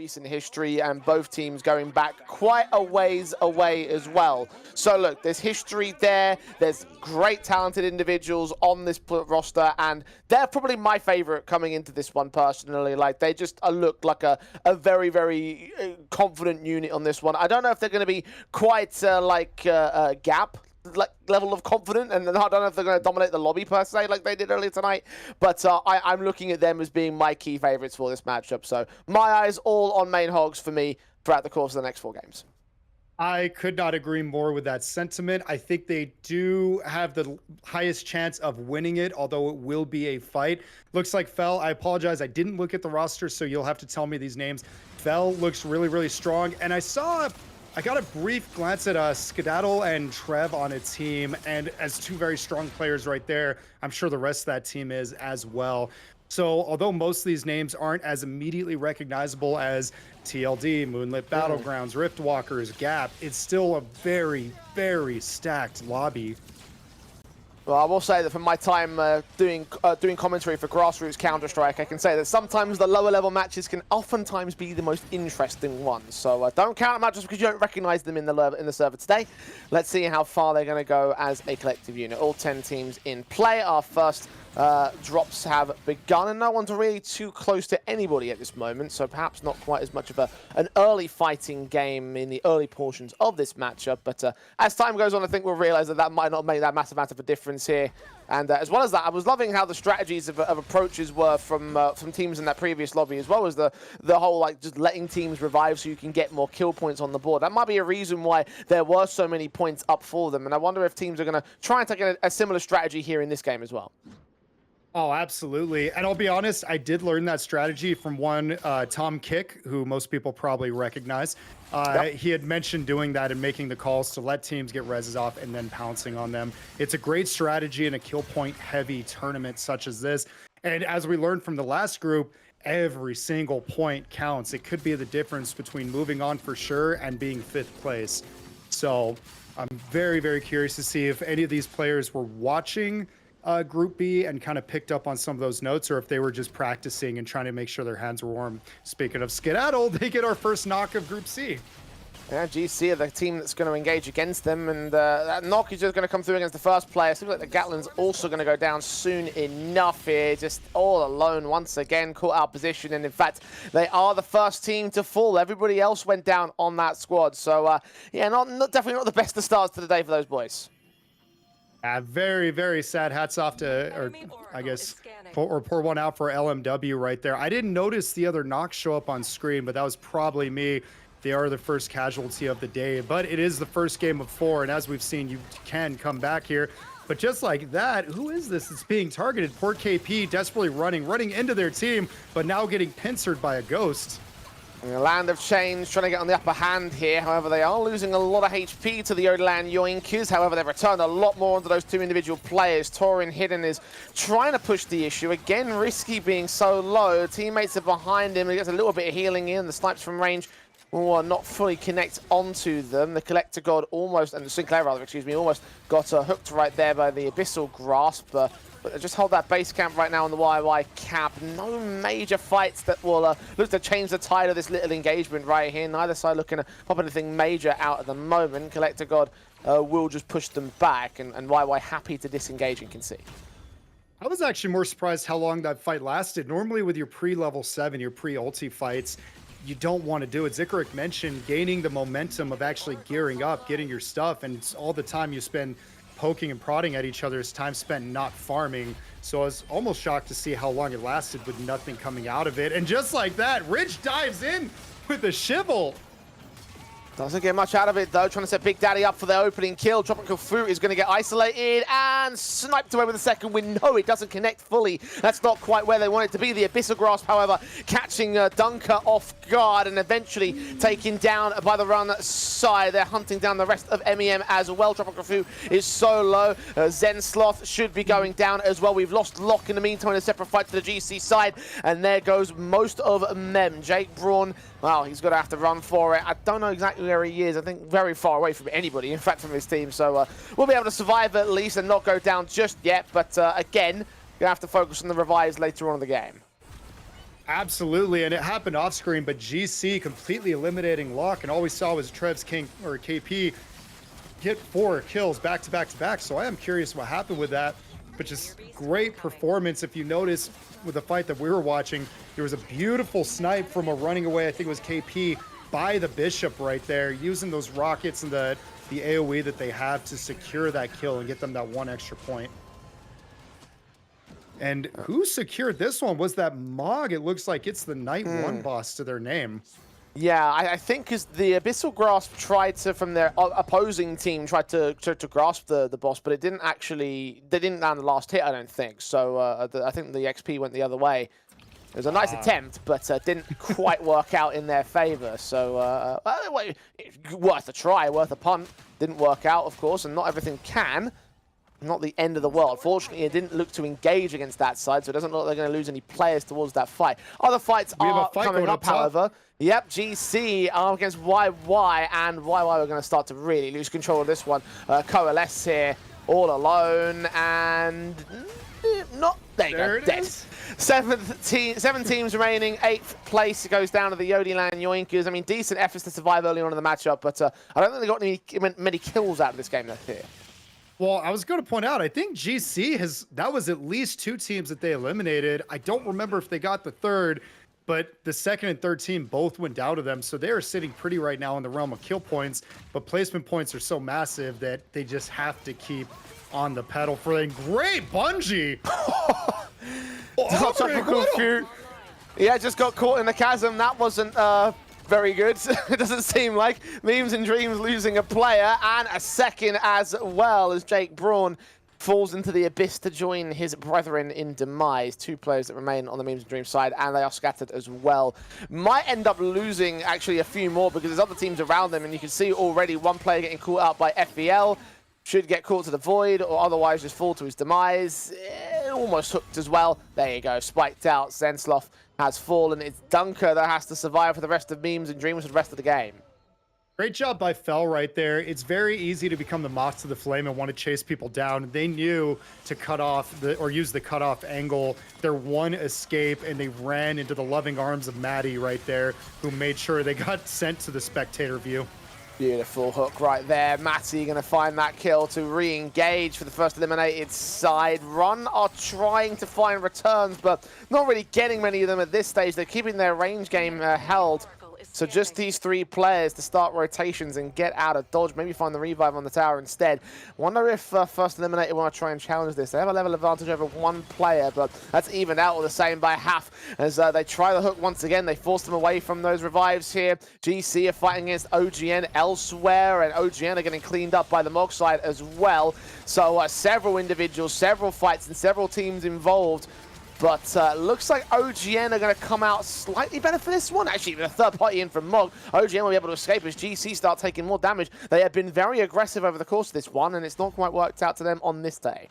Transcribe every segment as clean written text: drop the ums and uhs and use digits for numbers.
recent history, and both teams going back quite a ways away as well. So look, there's history there. There's great talented individuals on this roster, and they're probably my favorite coming into this one personally. Like, they just look like a very, very confident unit on this one. I don't know if they're going to be quite like Gap level of confident, and I don't know if they're going to dominate the lobby per se like they did earlier tonight, but I'm looking at them as being my key favorites for this matchup. So my eyes all on main Hogs for me throughout the course of the next 4 games. I could not agree more with that sentiment. I think they do have the highest chance of winning it, although it will be a fight. Looks like Fel, I apologize, I didn't look at the roster, so you'll have to tell me these names. Fel looks really, really strong, and I got a brief glance at Skedaddle and Trev on a team, and as 2 very strong players right there, I'm sure the rest of that team is as well. So although most of these names aren't as immediately recognizable as TLD, Moonlit Battlegrounds, Riftwalkers, Gap, it's still a very, very stacked lobby. Well, I will say that from my time doing commentary for Grassroots Counter-Strike, I can say that sometimes the lower level matches can oftentimes be the most interesting ones. So don't count them out just because you don't recognize them in the server today. Let's see how far they're going to go as a collective unit. All 10 teams in play. Our first drops have begun, and no one's really too close to anybody at this moment, so perhaps not quite as much of an early fighting game in the early portions of this matchup. But as time goes on, I think we'll realize that might not make that massive amount of a difference here. And as well as that, I was loving how the strategies of approaches were from teams in that previous lobby, as well as the whole like just letting teams revive so you can get more kill points on the board. That might be a reason why there were so many points up for them, and I wonder if teams are going to try and take a similar strategy here in this game as well. Oh, absolutely. And I'll be honest, I did learn that strategy from one Tom Kick, who most people probably recognize. Yep. He had mentioned doing that and making the calls to let teams get reses off and then pouncing on them. It's a great strategy in a kill point heavy tournament such as this. And as we learned from the last group, every single point counts. It could be the difference between moving on for sure and being 5th place. So I'm very, very curious to see if any of these players were watching Group B and kind of picked up on some of those notes, or if they were just practicing and trying to make sure their hands were warm. Speaking of Skedaddle, they get our first knock of Group C. Yeah, GC are the team that's going to engage against them, and that knock is just going to come through against the first player. Seems like the Gatlin's also going to go down soon enough here, just all alone once again, caught out position, and in fact, they are the first team to fall. Everybody else went down on that squad, so yeah, definitely not the best of starts to the day for those boys. Very, very sad. Hats off to, or I guess, pour one out for LMW right there. I didn't notice the other knocks show up on screen, but that was probably me. They are the first casualty of the day, but it is the first game of 4, and as we've seen, you can come back here. But just like that, who is this that's being targeted? Poor KP desperately running into their team, but now getting pincered by a ghost. The Land of Change trying to get on the upper hand here. However, they are losing a lot of HP to the Yodieland Yoinkers. However, they've returned a lot more onto those 2 individual players. Torin Hidden is trying to push the issue. Again, Risky being so low. Teammates are behind him. He gets a little bit of healing in. The snipes from range will not fully connect onto them. The Collector God almost, and Sinclair rather, excuse me, almost got hooked right there by the Abyssal Grasp. But just hold that base camp right now on the YY cap. No major fights that will look to change the tide of this little engagement right here. Neither side looking to pop anything major out at the moment. Collector God will just push them back, and YY happy to disengage and concede. I was actually more surprised how long that fight lasted. Normally with your pre-level 7, your pre-ulti fights, you don't want to do it. Zikorik mentioned gaining the momentum of actually gearing up, getting your stuff, and it's all the time you spend poking and prodding at each other is time spent not farming. So I was almost shocked to see how long it lasted with nothing coming out of it. And just like that, Rich dives in with a shivel. Doesn't get much out of it though, trying to set Big Daddy up for the opening kill. Tropical Fruit is going to get isolated and sniped away with the second win. No, it doesn't connect fully. That's not quite where they want it to be. The Abyssal Grasp, however, catching Dunker off guard and eventually taken down by the run side. They're hunting down the rest of MEM as well. Tropical Fruit is so low. Zen Sloth should be going down as well. We've lost Lock in the meantime in a separate fight to the GC side. And there goes most of MEM. Jake Braun, well, he's going to have to run for it. I don't know exactly where he is. I think very far away from anybody, in fact, from his team. So we'll be able to survive at least and not go down just yet. But again, going to have to focus on the revives later on in the game. Absolutely, and it happened off screen, but GC completely eliminating Luck, and all we saw was Trev's King or KP get 4 kills back to back to back. So I am curious what happened with that, but just great performance. If you notice with the fight that we were watching, there was a beautiful snipe from a running away, I think it was KP, by the Bishop right there, using those rockets and the AoE that they have to secure that kill and get them that 1 extra point. And who secured this one? Was that Mog? It looks like it's the Night 1 boss to their name. Yeah, I think because the Abyssal Grasp tried to, from their opposing team, tried to grasp the boss, but it didn't actually, they didn't land the last hit, I don't think. So I think the XP went the other way. It was a nice attempt, but didn't quite work out in their favor. So worth a try, worth a punt. Didn't work out, of course, and not everything can. Not the end of the world. Fortunately, it didn't look to engage against that side, so it doesn't look like they're going to lose any players towards that fight. Other fights are coming up, however. Yep, GC are against YY, and YY are going to start to really lose control of this one. Coalesce here, all alone, and not... There you go, dead. 7 teams remaining, 8th place goes down to the Yodieland Yoinkers. I mean, decent efforts to survive early on in the matchup, but I don't think they got many kills out of this game here. Well, I was going to point out, I think GC that was at least 2 teams that they eliminated. I don't remember if they got the 3rd, but the 2nd and 3rd team both went down to them. So they are sitting pretty right now in the realm of kill points, but placement points are so massive that they just have to keep on the pedal for a great bungee. Yeah, just got caught in the chasm. That wasn't very good. It doesn't seem like. Memes and Dreams losing a player and a second as well, as Jake Braun falls into the abyss to join his brethren in demise. 2 players that remain on the Memes and Dreams side, and they are scattered as well. Might end up losing actually a few more because there's other teams around them, and you can see already 1 player getting caught out by FBL. Should get caught to the void, or otherwise just fall to his demise. Almost hooked as well. There you go, spiked out. Zensloth has fallen. It's Dunker that has to survive for the rest of Memes and Dreams for the rest of the game. Great job by Fel right there. It's very easy to become the moth to the flame and want to chase people down. They knew to cut off or use the cutoff angle, their 1 escape, and they ran into the loving arms of Maddie right there, who made sure they got sent to the spectator view. Beautiful hook right there. Matty going to find that kill to re-engage for the first eliminated side. Run are trying to find returns, but not really getting many of them at this stage. They're keeping their range game held. So just these 3 players to start rotations and get out of dodge. Maybe find the revive on the tower instead. Wonder if first eliminated want to try and challenge this. They have a level advantage over 1 player, but that's evened out or the same by half as they try the hook once again. They force them away from those revives here. GC are fighting against OGN elsewhere, and OGN are getting cleaned up by the Mog side as well. So several individuals, several fights, and several teams involved. But looks like OGN are going to come out slightly better for this one. Actually, with a 3rd party in from Mog, OGN will be able to escape as GC start taking more damage. They have been very aggressive over the course of this one, and it's not quite worked out to them on this day.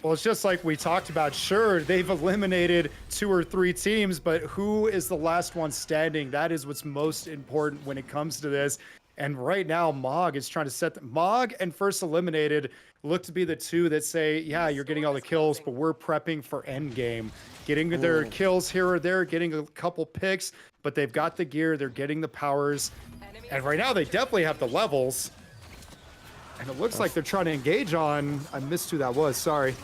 Well, it's just like we talked about. Sure, they've eliminated 2 or 3 teams, but who is the last one standing? That is what's most important when it comes to this. And right now, Mog is trying to set Mog and first eliminated look to be the 2 that say, yeah, you're getting all the kills, but we're prepping for endgame. Getting their kills here or there, getting a couple picks, but they've got the gear, they're getting the powers. And right now, they definitely have the levels. And it looks like they're trying to engage on... I missed who that was, sorry.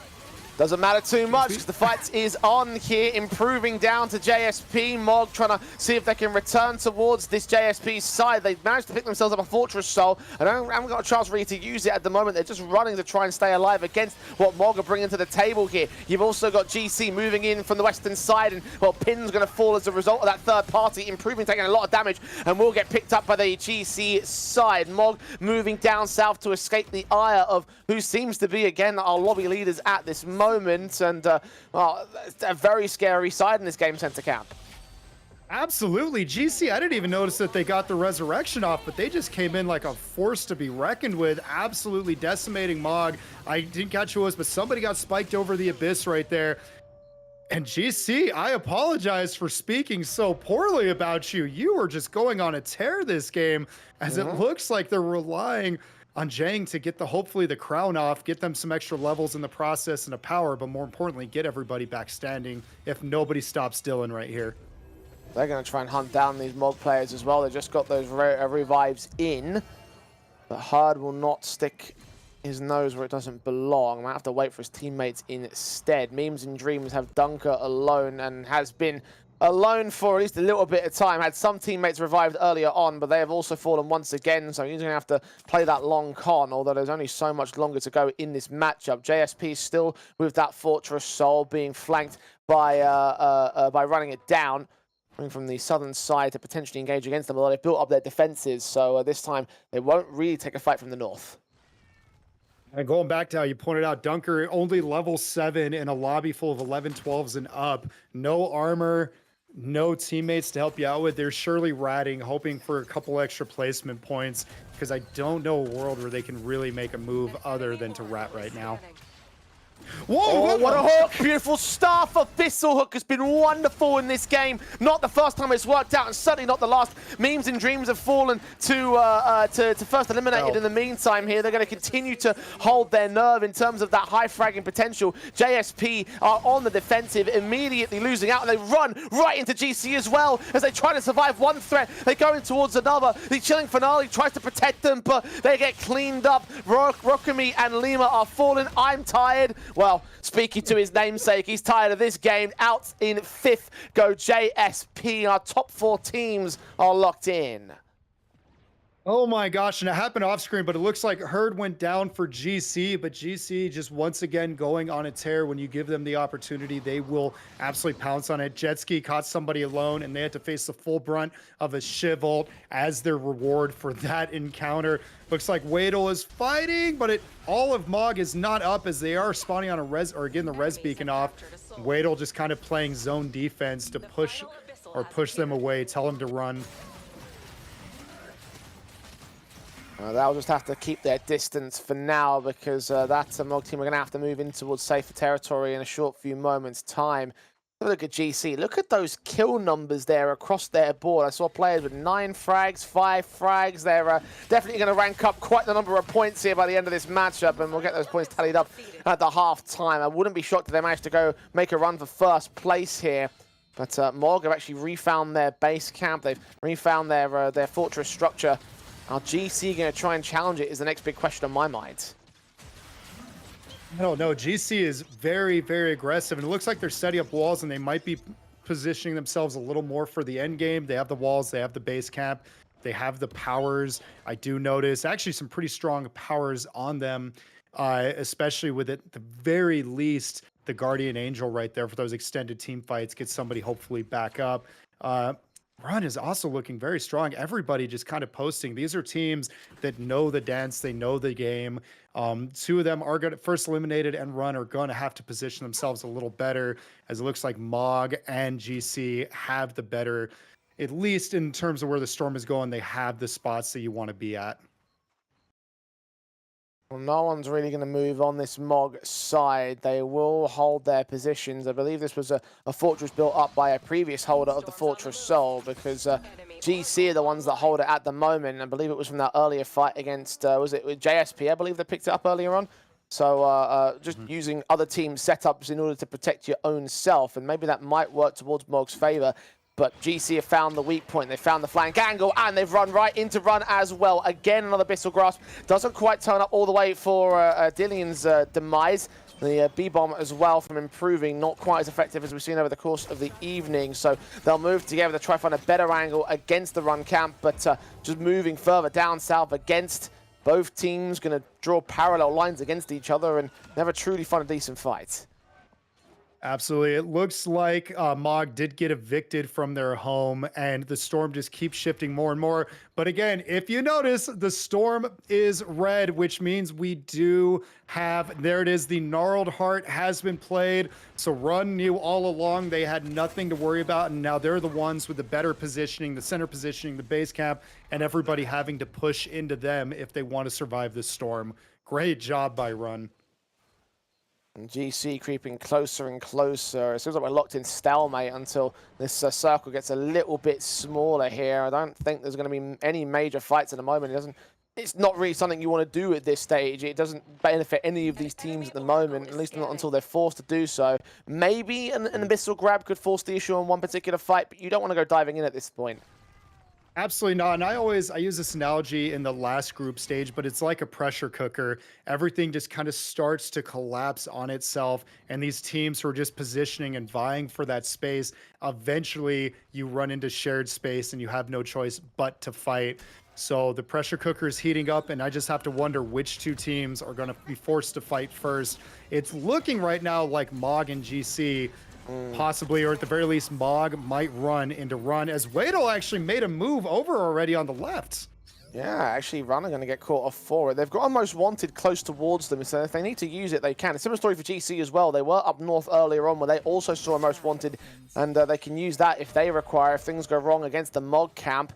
Doesn't matter too much because the fight is on here, improving down to JSP. Mog trying to see if they can return towards this JSP side. They've managed to pick themselves up a Fortress Soul. I haven't got a chance really to use it at the moment. They're just running to try and stay alive against what Mog are bringing to the table here. You've also got GC moving in from the western side, and well, Pin's going to fall as a result of that 3rd party, improving, taking a lot of damage, and will get picked up by the GC side. Mog moving down south to escape the ire of who seems to be, again, our lobby leaders at this moment. And well, a very scary side in this game center camp. Absolutely. GC, I didn't even notice that they got the resurrection off, but they just came in like a force to be reckoned with, absolutely decimating Mog. I didn't catch who it was, but somebody got spiked over the abyss right there. And GC, I apologize for speaking so poorly about you. You were just going on a tear this game, as it looks like they're relying on Jang to get hopefully the crown off, get them some extra levels in the process and a power, but more importantly, get everybody back standing if nobody stops Dylan right here. They're going to try and hunt down these Mog players as well. They just got those revives in, but Hard will not stick his nose where it doesn't belong. Might have to wait for his teammates instead. Memes and Dreams have Dunker alone and has been alone for at least a little bit of time. Had some teammates revived earlier on, but they have also fallen once again, so he's going to have to play that long con, although there's only so much longer to go in this matchup. JSP still with that Fortress Soul being flanked by running it down. Coming from the southern side to potentially engage against them, although they've built up their defenses, so this time they won't really take a fight from the north. And going back to how you pointed out, Dunker only level 7 in a lobby full of 11, 12s and up. No armor, no teammates to help you out with. They're surely ratting, hoping for a couple extra placement points, because I don't know a world where they can really make a move other than to rat right now. Whoa, what a hook! Beautiful start for Abyssal. Hook has been wonderful in this game. Not the first time it's worked out, and certainly not the last. Memes and Dreams have fallen to first eliminated in the meantime here. They're going to continue to hold their nerve in terms of that high fragging potential. JSP are on the defensive, immediately losing out, and they run right into GC as well as they try to survive one threat. They go in towards another. The Chilling Finale tries to protect them, but they get cleaned up. Rokami and Lima are falling. I'm tired. Well, speaking to his namesake, he's tired of this game. Out in 5th go JSP. Our top 4 teams are locked in. Oh my gosh, and it happened off screen, but it looks like Herd went down for GC, but GC just once again going on a tear. When you give them the opportunity, they will absolutely pounce on it. Jetski caught somebody alone, and they had to face the full brunt of a Shiv ult as their reward for that encounter. Looks like Wadle is fighting, but all of Mog is not up as they are spawning on a res, or getting the res beacon off. Wadle just kind of playing zone defense to push them away, tell them to run. They'll just have to keep their distance for now, because that Mog team are going to have to move in towards safer territory in a short few moments' time. Look at GC. Look at those kill numbers there across their board. I saw players with 9 frags, 5 frags. They're definitely going to rank up quite the number of points here by the end of this matchup, and we'll get those points tallied up at the half-time. I wouldn't be shocked if they managed to go make a run for first place here. But Mog have actually refound their base camp. They've refound their fortress structure. Are GC going to try and challenge it is the next big question on my mind. I don't know. GC is very, very aggressive, and it looks like they're setting up walls, and they might be positioning themselves a little more for the end game. They have the walls, they have the base camp, they have the powers. I do notice actually some pretty strong powers on them, especially with at the very least the Guardian Angel right there for those extended team fights. Get somebody hopefully back up. Run is also looking very strong. Everybody just kind of posting. These are teams that know the dance. They know the game. 2 of them are going to first eliminated, and Run are going to have to position themselves a little better, as it looks like Mog and GC have the better, at least in terms of where the storm is going. They have the spots that you want to be at. Well, no one's really going to move on this Mog side. They will hold their positions. I believe this was a fortress built up by a previous holder of the Fortress Soul, because GC are the ones that hold it at the moment. I believe it was from that earlier fight against, was it with JSP? I believe they picked it up earlier on. So just using other teams' setups in order to protect your own self, and maybe that might work towards Mog's favor. But GC have found the weak point. They found the flank angle, and they've run right into Run as well. Again, another Abyssal Grasp. Doesn't quite turn up all the way for Dillian's demise. The B-bomb as well from improving, not quite as effective as we've seen over the course of the evening. So they'll move together to try to find a better angle against the Run camp, but just moving further down south against both teams, going to draw parallel lines against each other and never truly find a decent fight. Absolutely. It looks like Mog did get evicted from their home, and the storm just keeps shifting more and more. But again, if you notice, the storm is red, which means we do have, there it is, the Gnarled Heart has been played. So Run knew all along they had nothing to worry about, and now they're the ones with the better positioning, the center positioning, the base camp, and everybody having to push into them if they want to survive this storm. Great job by Run. And GC creeping closer and closer. It seems like we're locked in stalemate until this circle gets a little bit smaller here. I don't think there's going to be any major fights at the moment. It doesn't it's not really something you want to do at this stage. It doesn't benefit any of these teams at the moment, at least not until they're forced to do so. Maybe an Abyssal grab could force the issue on one particular fight, but you don't want to go diving in at this point. Absolutely not. And I use this analogy in the last group stage, but it's like a pressure cooker. Everything just kind of starts to collapse on itself. And these teams who are just positioning and vying for that space, eventually you run into shared space and you have no choice but to fight. So the pressure cooker is heating up, and I just have to wonder which two teams are going to be forced to fight first. It's looking right now like Mog and GC possibly, or at the very least, Mog might run into Run, as Wadel actually made a move over already on the left. Yeah, actually, Run are going to get caught off for it. They've got a Most Wanted close towards them, so if they need to use it, they can. A similar story for GC as well. They were up north earlier on, where they also saw a Most Wanted, and they can use that if they require, if things go wrong against the Mog camp.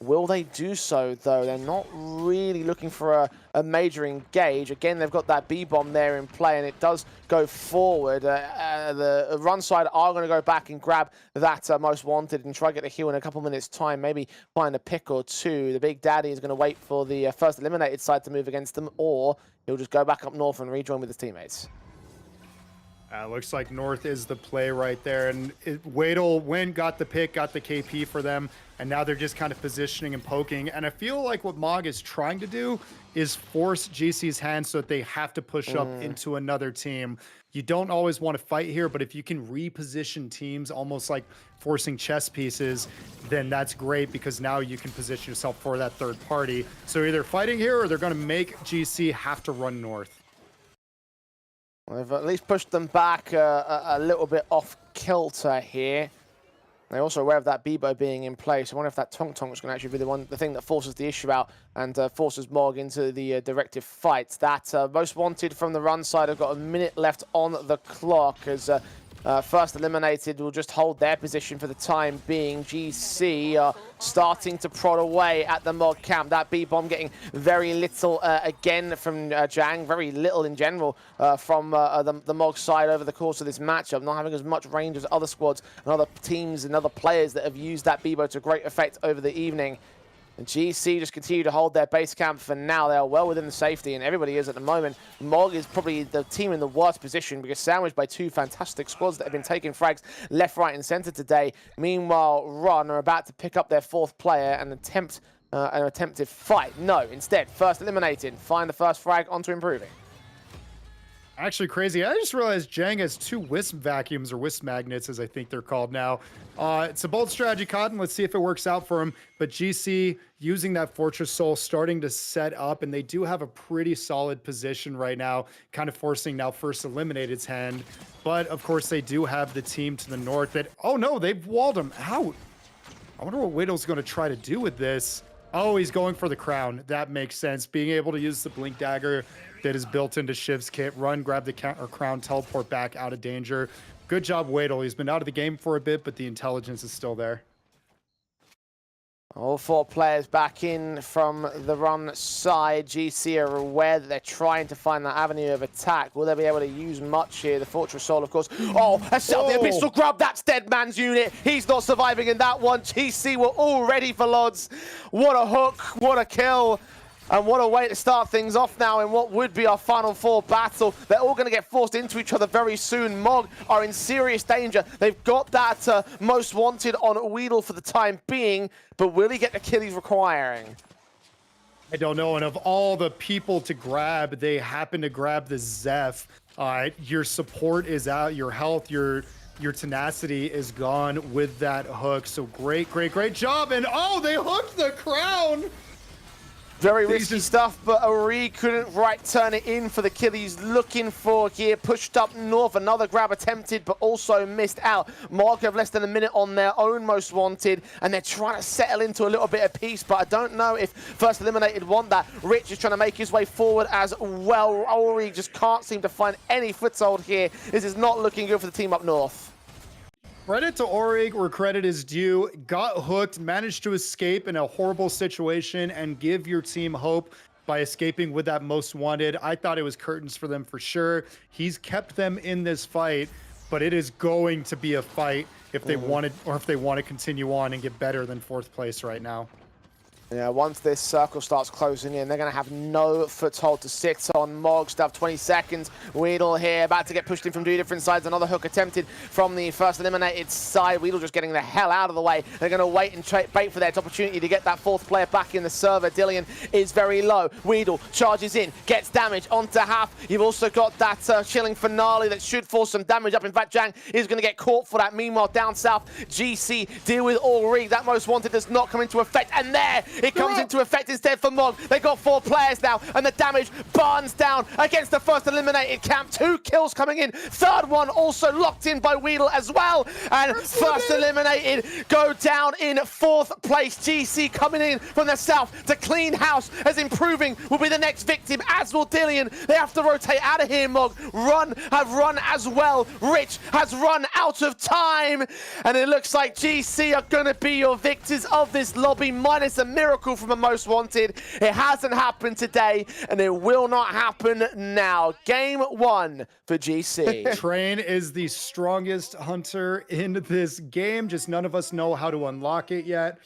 Will they do so, though? They're not really looking for a major engage. Again, they've got that B-bomb there in play, and it does go forward. The Run side are going to go back and grab that Most Wanted and try to get a heal in a couple minutes' time, maybe find a pick or two. The Big Daddy is going to wait for the first eliminated side to move against them, or he'll just go back up north and rejoin with his teammates. Looks like North is the play right there, and Wadel got the pick, got the KP for them, and now they're just kind of positioning and poking. And I feel like what Mog is trying to do is force GC's hand so that they have to push up into another team. You don't always want to fight here, but if you can reposition teams almost like forcing chess pieces, then that's great, because now you can position yourself for that third party. So either fighting here or they're going to make GC have to run north. Well, they've at least pushed them back a little bit off kilter here. They're also aware of that Bebo being in place. I wonder if that Tonk Tonk is going to actually be the thing that forces the issue out and forces Mog into the directive fight. That Most Wanted from the Run side have got a minute left on the clock as first eliminated will just hold their position for the time being. GC starting to prod away at the Mog camp. That B-bomb getting very little again from Jang, very little in general from the Mog side over the course of this matchup, not having as much range as other squads and other teams and other players that have used that B-bomb to great effect over the evening. And GC just continue to hold their base camp for now. They are well within the safety, and everybody is at the moment. Mog is probably the team in the worst position because sandwiched by two fantastic squads that have been taking frags left, right, and center today. Meanwhile, Run are about to pick up their fourth player and attempt an attempted fight. No, instead, first eliminated. Find the first frag onto improving. Actually crazy. I just realized Jang has two wisp vacuums, or wisp magnets as I think they're called now. It's a bold strategy, Cotton. Let's see if it works out for him. But GC using that Fortress Soul, starting to set up, and they do have a pretty solid position right now, kind of forcing now first eliminated's hand. But of course they do have the team to the north that, oh no, they've walled him out. I wonder what Widow's going to try to do with this. Oh, he's going for the crown. That makes sense. Being able to use the Blink Dagger that is built into Shiv's kit. Run, grab the crown, teleport back out of danger. Good job, Wadel. He's been out of the game for a bit, but the intelligence is still there. All four players back in from the Run side. GC are aware that they're trying to find that avenue of attack. Will they be able to use much here? The Fortress Soul, of course. Oh, that's set up the Abyssal grab. That's Dead Man's unit. He's not surviving in that one. GC were all ready for Lods. What a hook. What a kill. And what a way to start things off now in what would be our Final Four battle. They're all going to get forced into each other very soon. Mog are in serious danger. They've got that Most Wanted on Wadel for the time being, but will he get the kill he's requiring? I don't know. And of all the people to grab, they happen to grab the Zeph. Your support is out, your health, your tenacity is gone with that hook. So great job. And oh, they hooked the crown. Very risky stuff, but Ori couldn't turn it in for the kill he's looking for here. Pushed up north, another grab attempted, but also missed out. Mark have less than a minute on their own Most Wanted, and they're trying to settle into a little bit of peace, but I don't know if first eliminated want that. Rich is trying to make his way forward as well. Ori just can't seem to find any foothold here. This is not looking good for the team up north. Credit to Orig where credit is due. Got hooked, managed to escape in a horrible situation and give your team hope by escaping with that Most Wanted. I thought it was curtains for them for sure. He's kept them in this fight, but it is going to be a fight if they wanted, or if they want to continue on and get better than fourth place right now. Yeah, once this circle starts closing in, they're going to have no foothold to sit on. Mog still have 20 seconds. Weedle here, about to get pushed in from two different sides. Another hook attempted from the first eliminated side. Weedle just getting the hell out of the way. They're going to wait and bait for their opportunity to get that fourth player back in the server. Dillian is very low. Weedle charges in, gets damage onto half. You've also got that chilling finale that should force some damage up. In fact, Jang is going to get caught for that. Meanwhile, down south, GC deal with Ulrich. That most wanted does not come into effect. And there, it comes into effect instead for Mog. They got 4 players now, and the damage burns down against the first eliminated camp. 2 kills coming in. Third one also locked in by Weedle as well. And first eliminated go down in 4th place. GC coming in from the south to clean house, as Improving will be the next victim, as will Dillian. They have to rotate out of here, Mog. Have run as well. Rich has run out of time. And it looks like GC are going to be your victors of this lobby, minus a miracle from a most wanted. It hasn't happened today, and it will not happen now. Game 1 for GC. Train is the strongest hunter in this game. Just none of us know how to unlock it yet.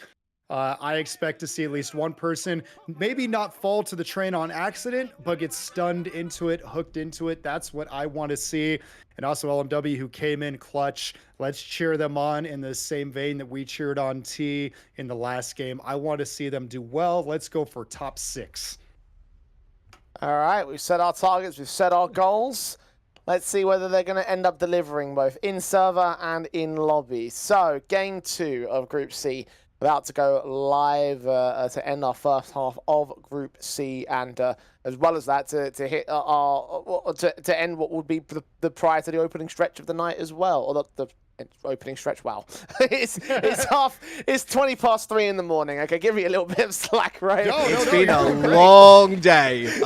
I expect to see at least one person maybe not fall to the train on accident, but get stunned into it, hooked into it. That's what I want to see. And also LMW, who came in clutch. Let's cheer them on in the same vein that we cheered on T in the last game. I want to see them do well. Let's go for top 6. All right, we've set our targets, we've set our goals. Let's see whether they're going to end up delivering both in server and in lobby. So, game 2 of Group C. About to go live to end our first half of Group C, and as well as that, to hit to end what would be the prior to the opening stretch of the night as well, or the opening stretch. Wow, it's 20 past 3 in the morning. Okay, give me a little bit of slack, right? It's been a long day, Did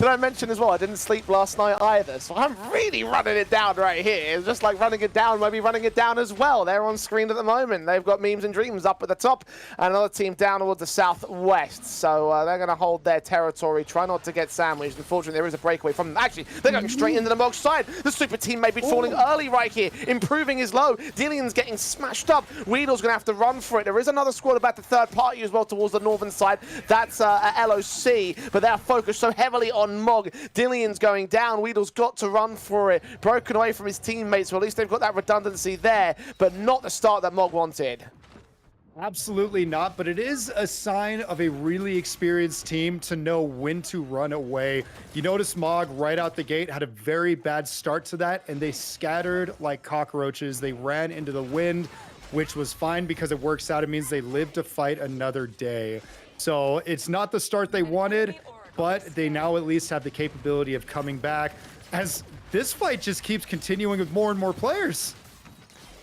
I mention as well, I didn't sleep last night either, so I'm really running it down right here. It's just like running it down, maybe running it down as well. They're on screen at the moment. They've got Memes and Dreams up at the top, and another team down towards the southwest. So they're going to hold their territory, try not to get sandwiched. Unfortunately, there is a breakaway from them. Actually, they're going straight into the Mog side. The super team may be falling early right here. Improving is low. Dillian's getting smashed up. Weedle's going to have to run for it. There is another squad about the third party as well towards the northern side. That's LOC, but they're focused so heavily on Mog. Dillian's going down. Weedle's got to run for it. Broken away from his teammates, so at least they've got that redundancy there, but not the start that Mog wanted. Absolutely not, but it is a sign of a really experienced team to know when to run away. You notice Mog right out the gate had a very bad start to that, and they scattered like cockroaches. They ran into the wind, which was fine because it works out. It means they live to fight another day. So it's not the start they wanted, but they now at least have the capability of coming back, as this fight just keeps continuing with more and more players.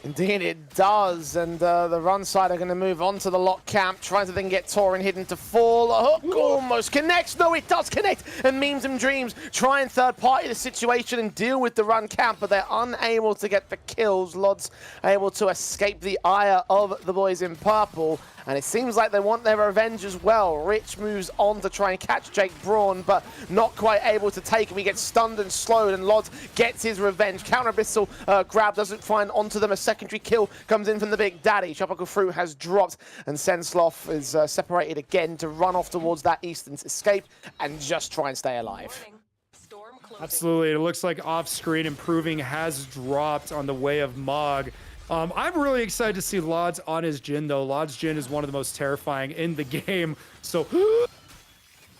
Indeed it does, and the run side are going to move on to the lock camp, trying to then get Torin hidden to fall. A hook almost connects. No, it does connect, and Memes and Dreams try and third party the situation and deal with the run camp, but they're unable to get the kills. Lod's able to escape the ire of the boys in purple, and it seems like they want their revenge as well. Rich moves on to try and catch Jake Braun, but not quite able to take him. He gets stunned and slowed, and Lod gets his revenge. Counter Abyssal grab doesn't find onto them. A secondary kill comes in from the Big Daddy. Tropical Fruit has dropped, and Sensloth is separated again to run off towards that eastern escape and just try and stay alive. Absolutely. It looks like off-screen Improving has dropped on the way of Mog. I'm really excited to see Lods on his Jhin, though. Lod's Jhin is one of the most terrifying in the game. So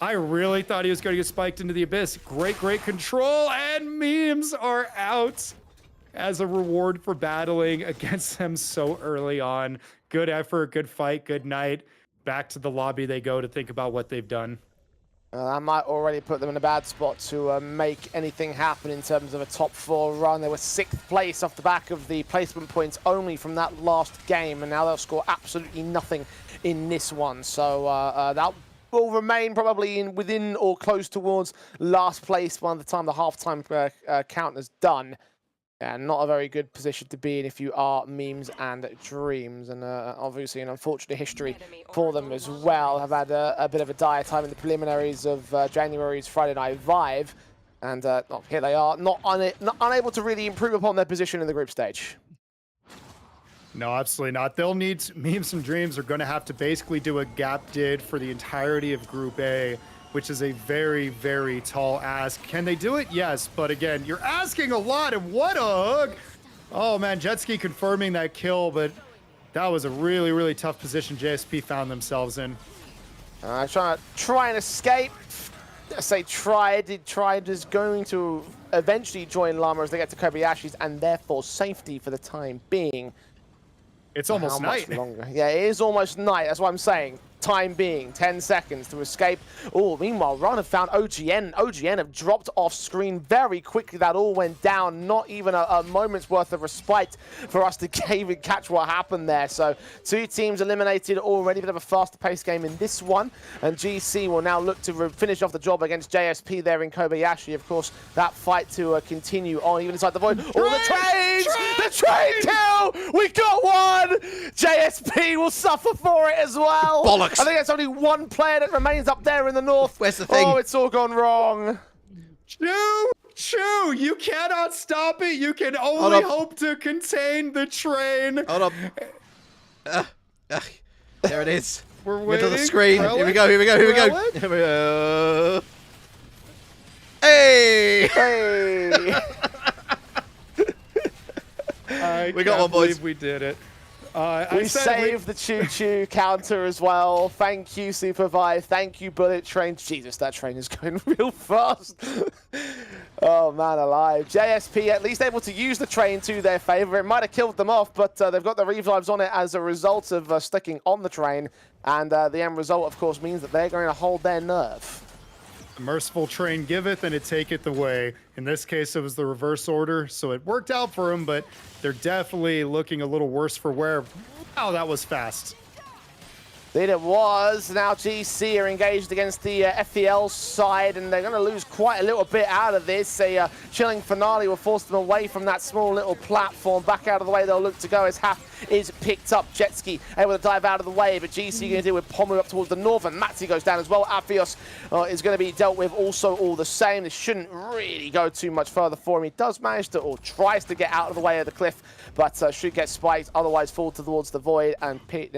I really thought he was going to get spiked into the Abyss. Great control, and Memes are out as a reward for battling against them so early on. Good effort, good fight, good night. Back to the lobby they go to think about what they've done. That might already put them in a bad spot to make anything happen in terms of a top 4 run. They were 6th place off the back of the placement points only from that last game, and now they'll score absolutely nothing in this one. So that will remain probably within or close towards last place by the time the halftime count is done. And not a very good position to be in if you are Memes and Dreams. And obviously an unfortunate history for them as well. Have had a bit of a dire time in the preliminaries of January's Friday Night Vive. And here they are, not unable to really improve upon their position in the group stage. No, absolutely not. They'll need Memes and Dreams are going to have to basically do a gap did for the entirety of Group A, which is a very, very tall ask. Can they do it? Yes, but again, you're asking a lot, and what a hug! Oh man, Jetski confirming that kill, but that was a really, really tough position JSP found themselves in. Trying to try and escape. I say tried is going to eventually join Llama as they get to Kobayashi's, and therefore safety for the time being. It's almost night. Longer? Yeah, it is almost night. That's what I'm saying. Time being 10 seconds to escape. Oh, meanwhile, Run have found OGN. OGN have dropped off screen very quickly. That all went down. Not even a moment's worth of respite for us to even catch what happened there. So 2 teams eliminated already. Bit of a faster paced game in this one. And GC will now look to finish off the job against JSP there in Kobayashi. Of course, that fight to continue on even inside the void. All the trains! The train kill! We got one! JSP will suffer for it as well. Bollocks. I think there's only one player that remains up there in the north. Where's the thing? Oh, it's all gone wrong. Chew! You cannot stop it. You can only hope to contain the train. Hold up. There it is. We're waiting. Middle of the screen. Reliq? Here we go, here we go, here we go. Reliq? Here we go. Hey! Hey! We got one, boys. We did it. We saved the choo-choo counter as well. Thank you, SUPERVIVE. Thank you, Bullet Train. Jesus, that train is going real fast. Oh, man alive. JSP at least able to use the train to their favor. It might have killed them off, but they've got the revives on it as a result of sticking on the train. And the end result, of course, means that they're going to hold their nerve. The merciful train giveth and it taketh away. In this case, it was the reverse order, so it worked out for them, but they're definitely looking a little worse for wear. Wow, that was fast. Indeed it was. Now GC are engaged against the FEL side, and they're going to lose quite a little bit out of this. A chilling finale will force them away from that small little platform. Back out of the way they'll look to go as Half is picked up. Jetski able to dive out of the way, but GC going to deal with Pomu up towards the north, and Matzi goes down as well. Afios is going to be dealt with also all the same. This shouldn't really go too much further for him. He does manage to, or tries to get out of the way of the cliff, but should get spiked, otherwise fall towards the void and picked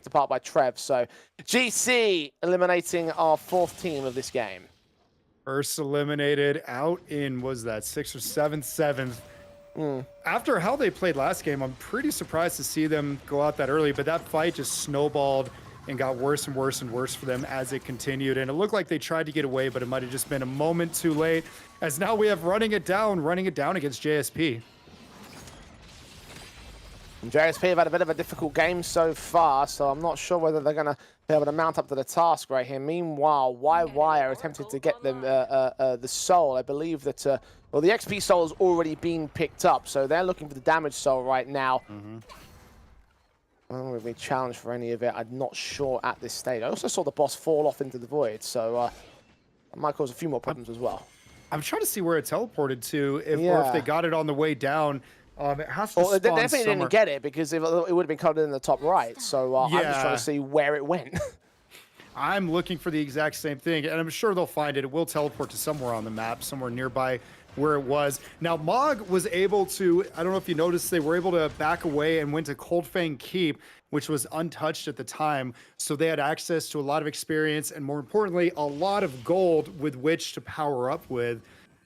apart by Trev. So GC eliminating our 4th team of this game. First eliminated out in, was that 6th or 7th? After how they played last game, I'm pretty surprised to see them go out that early, but that fight just snowballed and got worse and worse and worse for them as it continued. And it looked like they tried to get away, but it might have just been a moment too late, as now we have running it down against JSP. JSP have had a bit of a difficult game so far, so I'm not sure whether they're going to be able to mount up to the task right here. Meanwhile, YY are attempting to get them the soul. I believe that, well, the XP soul has already been picked up, so they're looking for the damage soul right now. I don't know if we challenged for any of it. I'm not sure at this stage. I also saw the boss fall off into the void, so that might cause a few more problems as well. I'm trying to see where it teleported to, or if they got it on the way down. It has to They spawn definitely somewhere. didn't get it because it would have been covered in the top right. So I'm just trying to see where it went. I'm looking for the exact same thing, and I'm sure they'll find it. It will teleport to somewhere on the map, somewhere nearby where it was. Now, Mog was able to, I don't know if you noticed, they were able to back away and went to Coldfang Keep, which was untouched at the time. So they had access to a lot of experience and, more importantly, a lot of gold with which to power up with.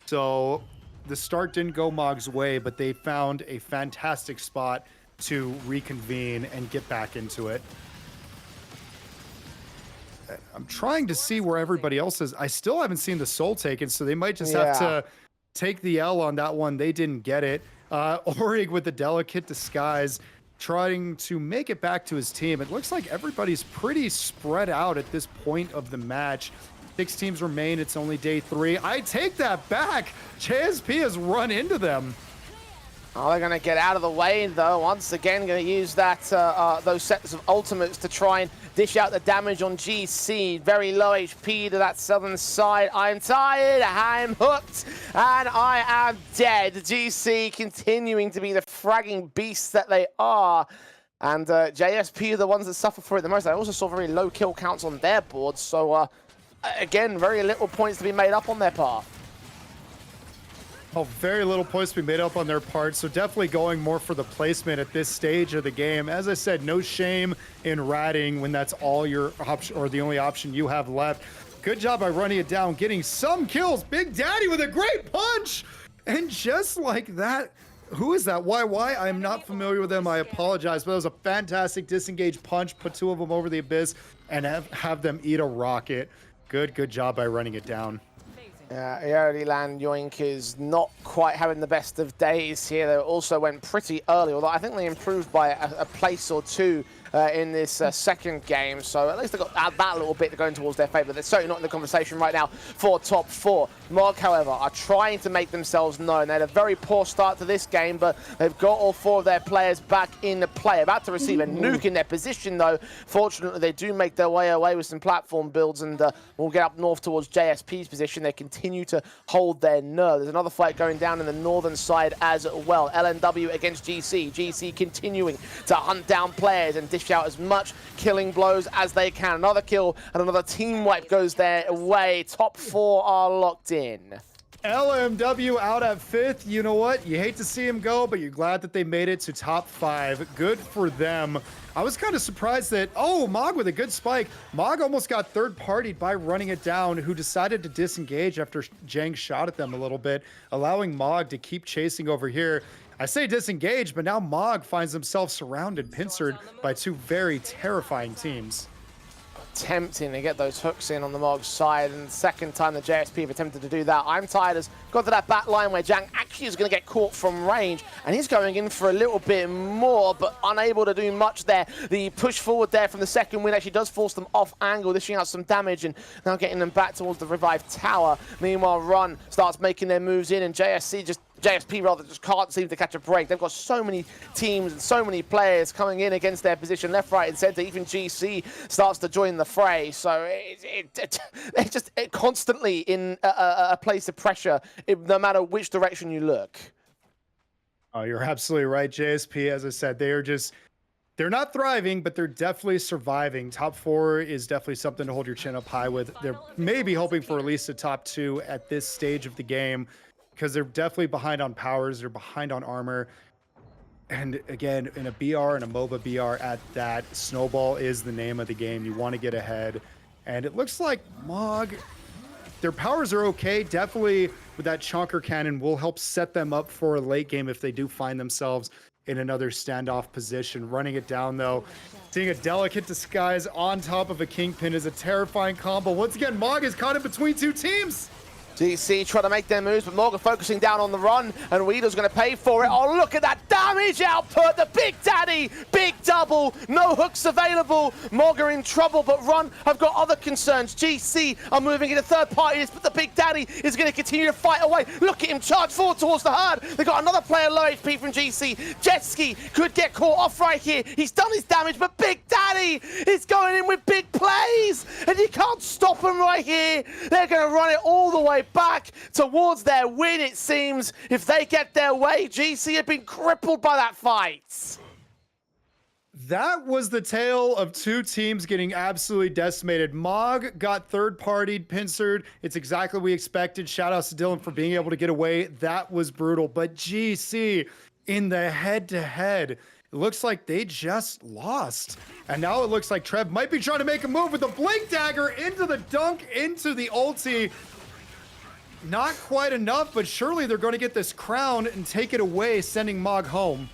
So the start didn't go Mog's way, but they found a fantastic spot to reconvene and get back into it. I'm trying to see where everybody else is. I still haven't seen the soul taken, so they might just have to take the L on that one. They didn't get it. Orig with the delicate disguise, trying to make it back to his team. It looks like everybody's pretty spread out at this point of the match. 6 teams remain. It's only day 3. I take that back. JSP has run into them. Oh, they're going to get out of the way, though. Once again, going to use that those sets of ultimates to try and dish out the damage on GC. Very low HP to that southern side. I'm tired, I'm hooked, and I am dead. GC continuing to be the fragging beasts that they are. And JSP are the ones that suffer for it the most. I also saw very low kill counts on their board, so again, very little points to be made up on their part. Oh, very little points to be made up on their part, so definitely going more for the placement at this stage of the game. As I said, no shame in ratting when that's all your option or the only option you have left. Good job by running it down, getting some kills. Big Daddy with a great punch! And just like that, who is that? Why? I'm not familiar with them. I apologize, but that was a fantastic disengaged punch. Put 2 of them over the Abyss and have them eat a rocket. Good job by running it down. Yodieland, Yoinkers not quite having the best of days here. They also went pretty early, although I think they improved by a place or two in this second game. So at least they got that little bit going towards their favour. They're certainly not in the conversation right now for top 4. Mog, however, are trying to make themselves known. They had a very poor start to this game, but they've got all 4 of their players back in the play. About to receive a nuke in their position, though. Fortunately, they do make their way away with some platform builds, and will get up north towards JSP's position. They continue to hold their nerve. There's another fight going down in the northern side as well. LNW against GC. GC continuing to hunt down players and dish out as much killing blows as they can. Another kill and another team wipe goes their way. Top 4 are locked in. LMW out at 5th. You know what? You hate to see him go, but you're glad that they made it to top 5. Good for them. I was kind of surprised that, oh, Mog with a good spike. Mog almost got third-partied by running it down, who decided to disengage after Jang shot at them a little bit, allowing Mog to keep chasing over here. I say disengage, but now Mog finds himself surrounded, pincered by 2 very terrifying teams. Tempting to get those hooks in on the Mog side, and the second time the JSP have attempted to do that. I'm tired has got to that back line where Jang actually is going to get caught from range, and he's going in for a little bit more, but unable to do much there. The push forward there from the second win actually does force them off angle, dishing out some damage and now getting them back towards the Revive tower. Meanwhile, Run starts making their moves in, and JSP rather just can't seem to catch a break. They've got so many teams and so many players coming in against their position, left, right, and center. Even GC starts to join the fray. So it's just constantly in a place of pressure, no matter which direction you look. Oh, you're absolutely right, JSP. As I said, they're not thriving, but they're definitely surviving. Top 4 is definitely something to hold your chin up high with. They're maybe hoping for at least a top 2 at this stage of the game, because they're definitely behind on powers, they're behind on armor. And again, in a BR and a MOBA BR at that, Snowball is the name of the game. You want to get ahead. And it looks like Mog, their powers are okay. Definitely with that Chonker Cannon will help set them up for a late game if they do find themselves in another standoff position. Running it down though, seeing a delicate disguise on top of a Kingpin is a terrifying combo. Once again, Mog is caught in between 2 teams. GC trying to make their moves, but Morgan focusing down on the run, and Weedle's going to pay for it. Oh, look at that damage output. The Big Daddy, big double. No hooks available. Morgan in trouble, but Run have got other concerns. GC are moving into third parties, but the Big Daddy is going to continue to fight away. Look at him charge forward towards the herd. They've got another player low HP from GC. Jetski could get caught off right here. He's done his damage, but Big Daddy is going in with big plays, and you can't stop him right here. They're going to run it all the way back towards their win, it seems. If they get their way, GC have been crippled by that fight. That was the tale of 2 teams getting absolutely decimated. Mog got third-partied, pincered. It's exactly what we expected. Shoutouts to Dylan for being able to get away. That was brutal. But GC in the head-to-head, it looks like they just lost. And now it looks like Trev might be trying to make a move with the Blink Dagger into the dunk, into the ulti. Not quite enough, but surely they're going to get this crown and take it away, sending Mog home.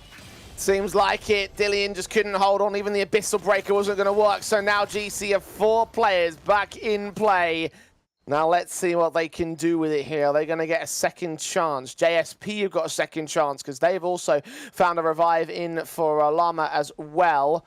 Seems like it. Dillian just couldn't hold on. Even the Abyssal Breaker wasn't going to work. So now GC have 4 players back in play. Now let's see what they can do with it here. Are they going to get a second chance? JSP have got a second chance because they've also found a revive in for Llama as well.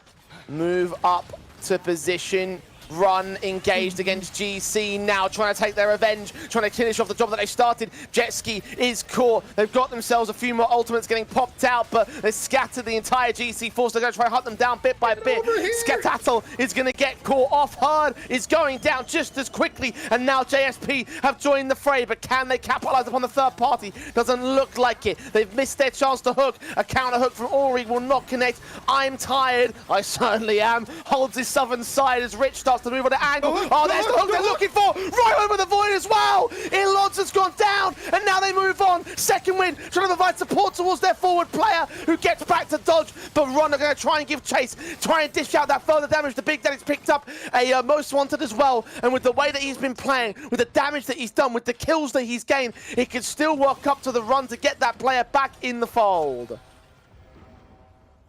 Move up to position. Run engaged against GC now, trying to take their revenge, trying to finish off the job that they started. Jetski is caught. They've got themselves a few more ultimates getting popped out, but they scattered the entire GC force. They're going to try to hunt them down bit by bit. Skatatel is going to get caught off. Herd is going down just as quickly, and now JSP have joined the fray, but can they capitalize upon the third party? Doesn't look like it. They've missed their chance to hook. A counter hook from Ori will not connect. I'm tired. I certainly am. Holds his southern side as Rich starts starts to move on the angle. Oh, there's the hook they're looking for. Right over the void as well. Ilod's has gone down, and now they move on. Second win, trying to provide support towards their forward player, who gets back to dodge, but Ron are going to try and give chase, try and dish out that further damage. The Big Daddy's picked up a most wanted as well, and with the way that he's been playing, with the damage that he's done, with the kills that he's gained, he can still walk up to the Run to get that player back in the fold.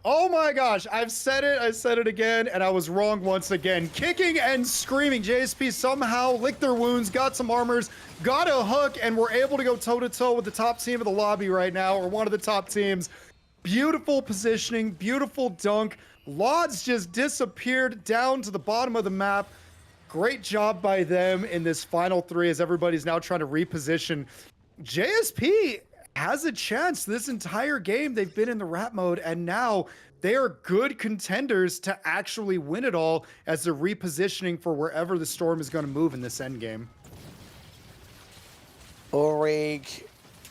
Oh my gosh, I've said it, I said it again, and I was wrong once again. Kicking and screaming. JSP somehow licked their wounds, got some armors, got a hook, and we're able to go toe-to-toe with the top team of the lobby right now, or one of the top teams. Beautiful positioning, beautiful dunk. Lods just disappeared down to the bottom of the map. Great job by them in this final three as everybody's now trying to reposition. JSP has a chance this entire game. They've been in the rat mode, and now they are good contenders to actually win it all as they're repositioning for wherever the Storm is going to move in this end game. Orig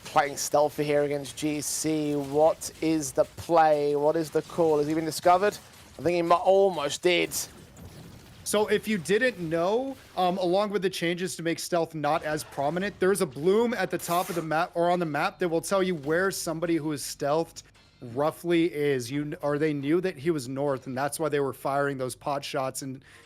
playing stealthy here against GC. What is the play? What is the call? Has he been discovered? I think he almost did. So if you didn't know, along with the changes to make stealth not as prominent, there's a bloom at the top of the map or on the map that will tell you where somebody who is stealthed roughly is. They knew that he was north, and that's why they were firing those pot shots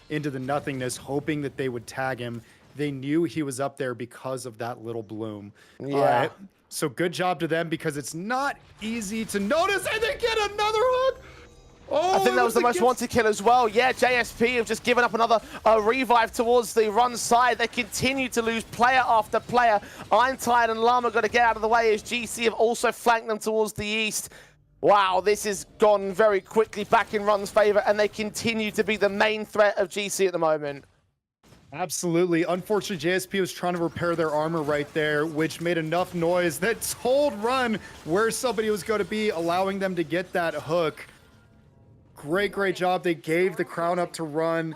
into the nothingness, hoping that they would tag him. They knew he was up there because of that little bloom. Yeah. So good job to them, because it's not easy to notice, and they get another hook. Oh, I think that was the most wanted kill as well. Yeah, JSP have just given up another revive towards the Run side. They continue to lose player after player. I'm Tired and Llama got to get out of the way as GC have also flanked them towards the east. Wow, this has gone very quickly back in Run's favor, and they continue to be the main threat of GC at the moment. Absolutely. Unfortunately, JSP was trying to repair their armor right there, which made enough noise that told Run where somebody was going to be, allowing them to get that hook. Great job. They gave the crown up to Run.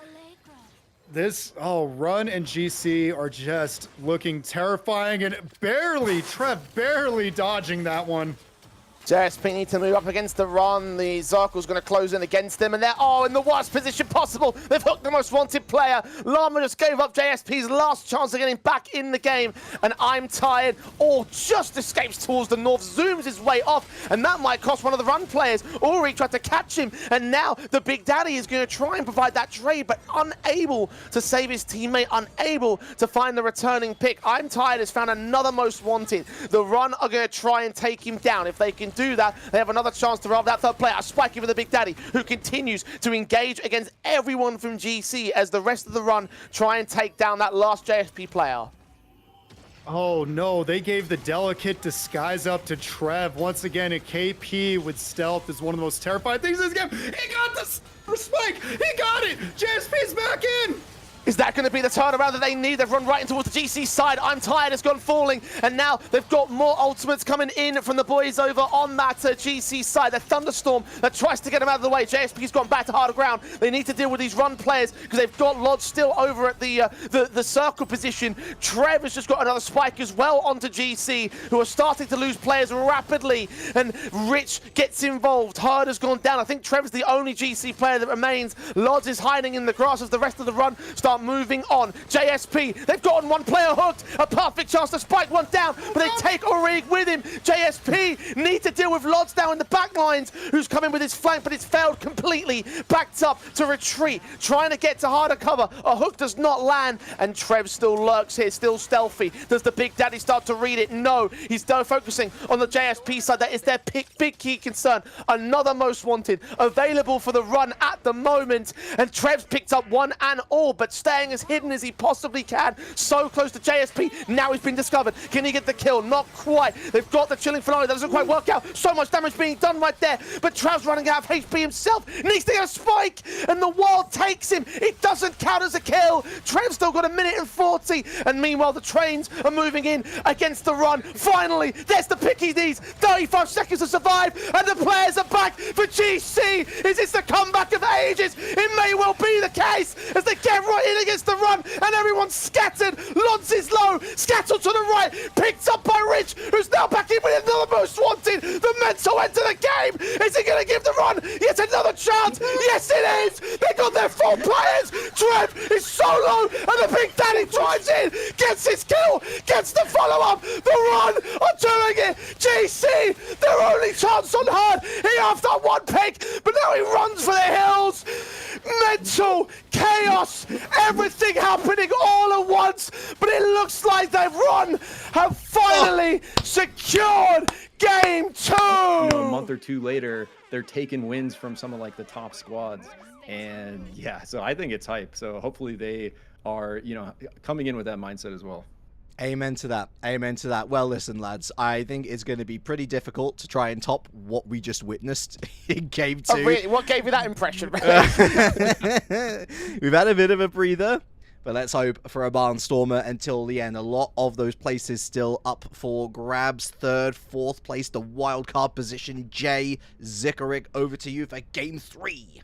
Run and GC are just looking terrifying, and Trev barely dodging that one. JSP need to move up against the Run. The Zircle's going to close in against them, and they're in the worst position possible. They've hooked the most wanted player. Llama just gave up JSP's last chance of getting back in the game, and I'm Tired just escapes towards the north, zooms his way off, and that might cost one of the Run players. Uri tried to catch him, and now the Big Daddy is going to try and provide that trade, but unable to save his teammate, unable to find the returning pick. I'm Tired has found another most wanted. The Run are going to try and take him down. If they can do that, they have another chance to rob that third player. A spike over the Big Daddy, who continues to engage against everyone from GC as the rest of the Run try and take down that last JSP player. Oh no, they gave the delicate disguise up to Trev. Once again, a KP with stealth is one of the most terrifying things in this game. He got the spike! He got it! JSP's back in! Is that going to be the turnaround that they need? They've run right in towards the GC side. I'm Tired has gone falling, and now they've got more ultimates coming in from the boys over on that GC side. The Thunderstorm that tries to get them out of the way. JSP's gone back to harder ground. They need to deal with these Run players because they've got Lodge still over at the circle position. Trev has just got another spike as well onto GC, who are starting to lose players rapidly, and Rich gets involved. Herd has gone down. I think Trev's the only GC player that remains. Lodge is hiding in the grass as the rest of the Run start moving on. JSP, they've gotten one player hooked. A perfect chance to spike one down, but they take Orig with him. JSP need to deal with Lodge down in the back lines, who's coming with his flank, but it's failed completely. Backed up to retreat, trying to get to harder cover. A hook does not land, and Trev still lurks here, still stealthy. Does the Big Daddy start to read it? No, he's still focusing on the JSP side. That is their big key concern. Another most wanted available for the Run at the moment, and Trev's picked up one and all, but staying as hidden as he possibly can. So close to JSP. Now he's been discovered. Can he get the kill? Not quite. They've got the chilling finale. That doesn't quite work out. So much damage being done right there. But Trav's running out of HP himself. Needs to get a spike. And the wall takes him. It doesn't count as a kill. Trev's still got 1:40. And meanwhile, the trains are moving in against the Run. Finally, there's the pick he needs. 35 seconds to survive. And the players are back for GC. Is this the comeback of ages? It may well be the case as they get right right in against the run, and everyone's scattered. Lons is low, scattered to the right, picked up by Rich, who's now back in with another most wanted. The mental enter the game. Is he going to give the run yet another chance? Yes, it is. They got their 4 players. Trev is solo, and the Big Daddy drives in, gets his kill, gets the follow-up. The run are doing it. GC, their only chance unheard. He have done 1 pick, but now he runs for the hills. Mental chaos, everything happening all at once, but it looks like they've have finally secured game 2. You know, a month or 2 later, they're taking wins from some of like the top squads, and yeah, so I think it's hype. So hopefully they are, you know, coming in with that mindset as well. Amen to that. Amen to that. Well, listen, lads, I think it's going to be pretty difficult to try and top what we just witnessed in game 2. Oh, really? What gave you that impression? We've had a bit of a breather, but let's hope for a barnstormer until the end. A lot of those places still up for grabs. 3rd, 4th place, the wildcard position. Jay, Zikorik, over to you for game 3.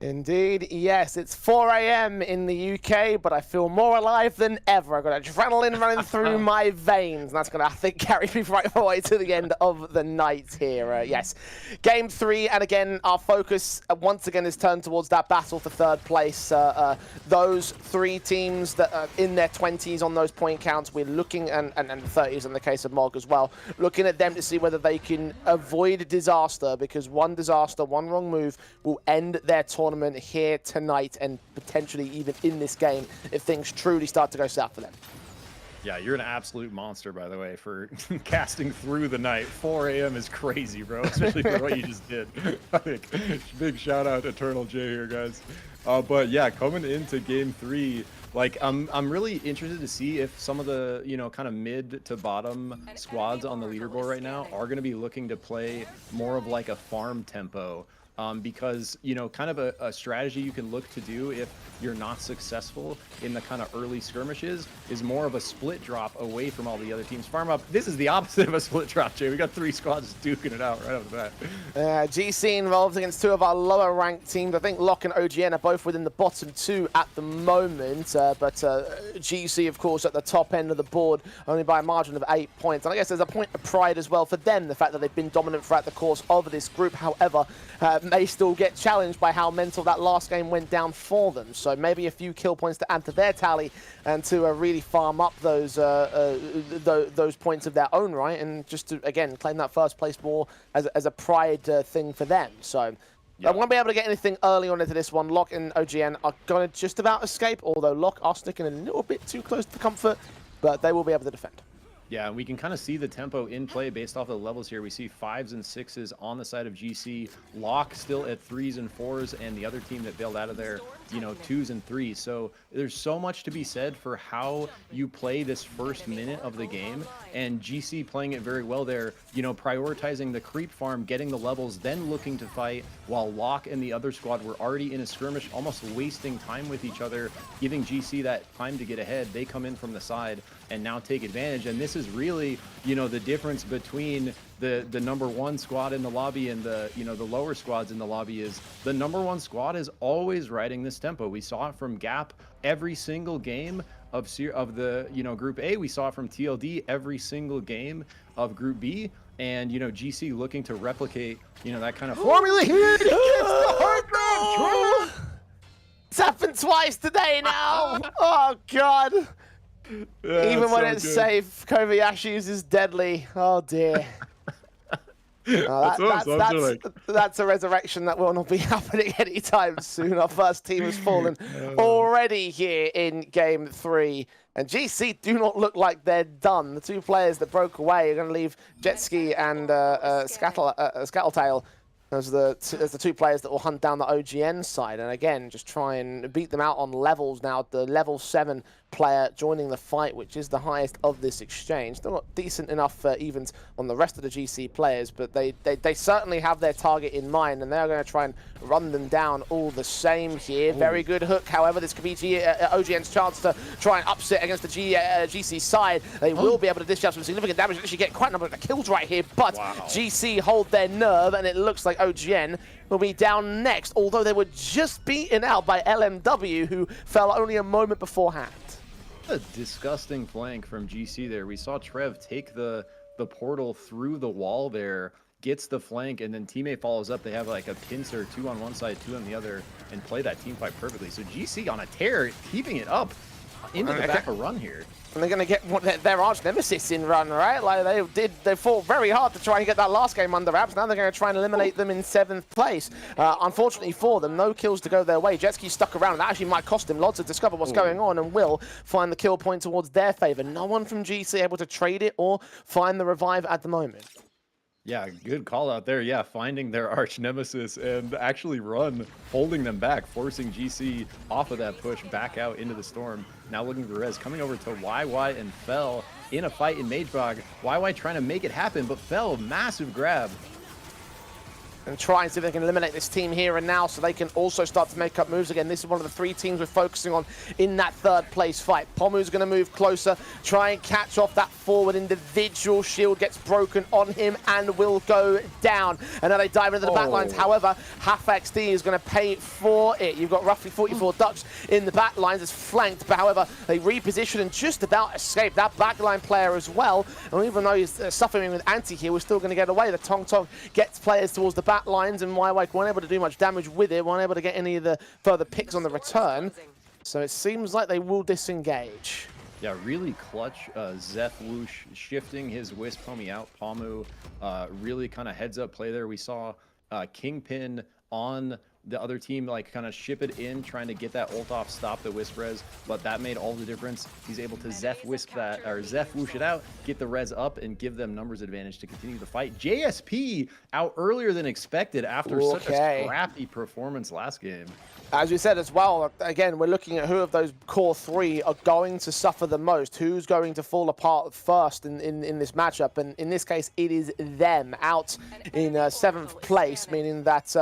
Indeed, yes. It's 4 AM in the UK, but I feel more alive than ever. I've got adrenaline running through my veins, and that's going to, I think, carry me right away to the end of the night here. Yes, game 3, and again, our focus once again is turned towards that battle for 3rd place. Those 3 teams that are in their 20s on those point counts, we're looking, and 30s in the case of Mog as well, looking at them to see whether they can avoid disaster, because one disaster, one wrong move will end their tournament here tonight, and potentially even in this game if things truly start to go south for them. Yeah, you're an absolute monster, by the way, for casting through the night. 4 AM is crazy, bro, especially for what you just did. I think big shout out to EternalJay here, guys. But yeah, coming into game 3, like I'm really interested to see if some of the, you know, kind of mid to bottom squads on the leaderboard right now are going to be looking to play more of like a farm tempo. Because, you know, kind of a strategy you can look to do if you're not successful in the kind of early skirmishes is more of a split drop away from all the other teams. Farm up. This is the opposite of a split drop, Jay. We got 3 squads duking it out right off the bat. GC involved against 2 of our lower ranked teams. I think Lock and OGN are both within the bottom 2 at the moment, but GC, of course, at the top end of the board, only by a margin of 8 points. And I guess there's a point of pride as well for them, the fact that they've been dominant throughout the course of this group. However, may still get challenged by how mental that last game went down for them. So maybe a few kill points to add to their tally and to really farm up those points of their own right, and just to, again, claim that 1st place more as a pride thing for them. So I won't be able to get anything early on into this one. Lock and OGN are going to just about escape, although Lock are sticking a little bit too close to comfort, but they will be able to defend. Yeah, and we can kind of see the tempo in play based off of the levels here. We see 5s and 6s on the side of GC. Lock still at 3s and 4s, and the other team that bailed out of there, you know, 2s and 3s. So there's so much to be said for how you play this first minute of the game, and GC playing it very well there, you know, prioritizing the creep farm, getting the levels, then looking to fight, while Lock and the other squad were already in a skirmish, almost wasting time with each other, giving GC that time to get ahead. They come in from the side and now take advantage, and this is really, you know, the difference between the number 1 squad in the lobby and the, you know, the lower squads in the lobby is the number 1 squad is always riding this tempo. We saw it from Gap every single game of the, you know, Group A. We saw it from TLD every single game of Group B, and, you know, GC looking to replicate, you know, that kind of formula. It's happened twice today now. Oh God. Yeah, even when so it's good. safe, Kobayashi uses deadly. Oh dear. That's a resurrection that will not be happening anytime soon. Our first team has fallen already here in game 3. And GC do not look like they're done. The 2 players that broke away are going to leave Jetski and Scattletail as the 2 players that will hunt down the OGN side. And again, just try and beat them out on levels now. The level 7 player joining the fight, which is the highest of this exchange. Still got decent enough evens on the rest of the GC players, but they certainly have their target in mind, and they're going to try and run them down all the same here. Very good hook, however, this could be OGN's chance to try and upset against the GC side. They will be able to dish out some significant damage, actually get quite a number of kills right here, but GC hold their nerve, and it looks like OGN will be down next, although they were just beaten out by LMW, who fell only a moment beforehand. A disgusting flank from GC there. We saw Trev take the portal through the wall there, gets the flank, and then teammate follows up. They have like a pincer, 2 on one side, 2 on the other, and play that team fight perfectly. So GC on a tear, keeping it up into the back of run here. And they're going to get their arch nemesis in run, right? Like they fought very hard to try and get that last game under wraps. Now they're going to try and eliminate them in 7th place. Unfortunately for them, no kills to go their way. Jetski stuck around, and that actually might cost him lots to discover what's going on, and will find the kill point towards their favor. No one from GC able to trade it or find the revive at the moment. Yeah, good call out there. Yeah, finding their arch nemesis and actually run, holding them back, forcing GC off of that push back out into the storm. Now looking for res, coming over to YY and Fell in a fight in Magebog. YY trying to make it happen, but Fell, massive grab. And try and see if they can eliminate this team here and now, so they can also start to make up moves again. This is one of the 3 teams we're focusing on in that 3rd place fight. Pomu's going to move closer, try and catch off that forward individual. Shield gets broken on him and will go down. And now they dive into the backlines. However, Half XD is going to pay for it. You've got roughly 44 ducks in the backlines. It's flanked, but however, they reposition and just about escape that backline player as well. And even though he's suffering with anti here, we're still going to get away. The Tong Tong gets players towards the back lines, and YY weren't able to do much damage with it, weren't able to get any of the further picks on the return. So it seems like they will disengage. Yeah, really clutch. Zeph Whoosh shifting his Wisp homie out. Pomu really kind of heads up play there. We saw Kingpin on the other team like kind of ship it in, trying to get that ult off, stop the Wisp res, but that made all the difference. He's able to Zeph Wisp that, or Zeph Whoosh it out, get the res up, and give them numbers advantage to continue the fight. JSP out earlier than expected after such a scrappy performance last game. As we said as well, again, we're looking at who of those core 3 are going to suffer the most, who's going to fall apart first in this matchup, and in this case, it is them out in 7th place, meaning that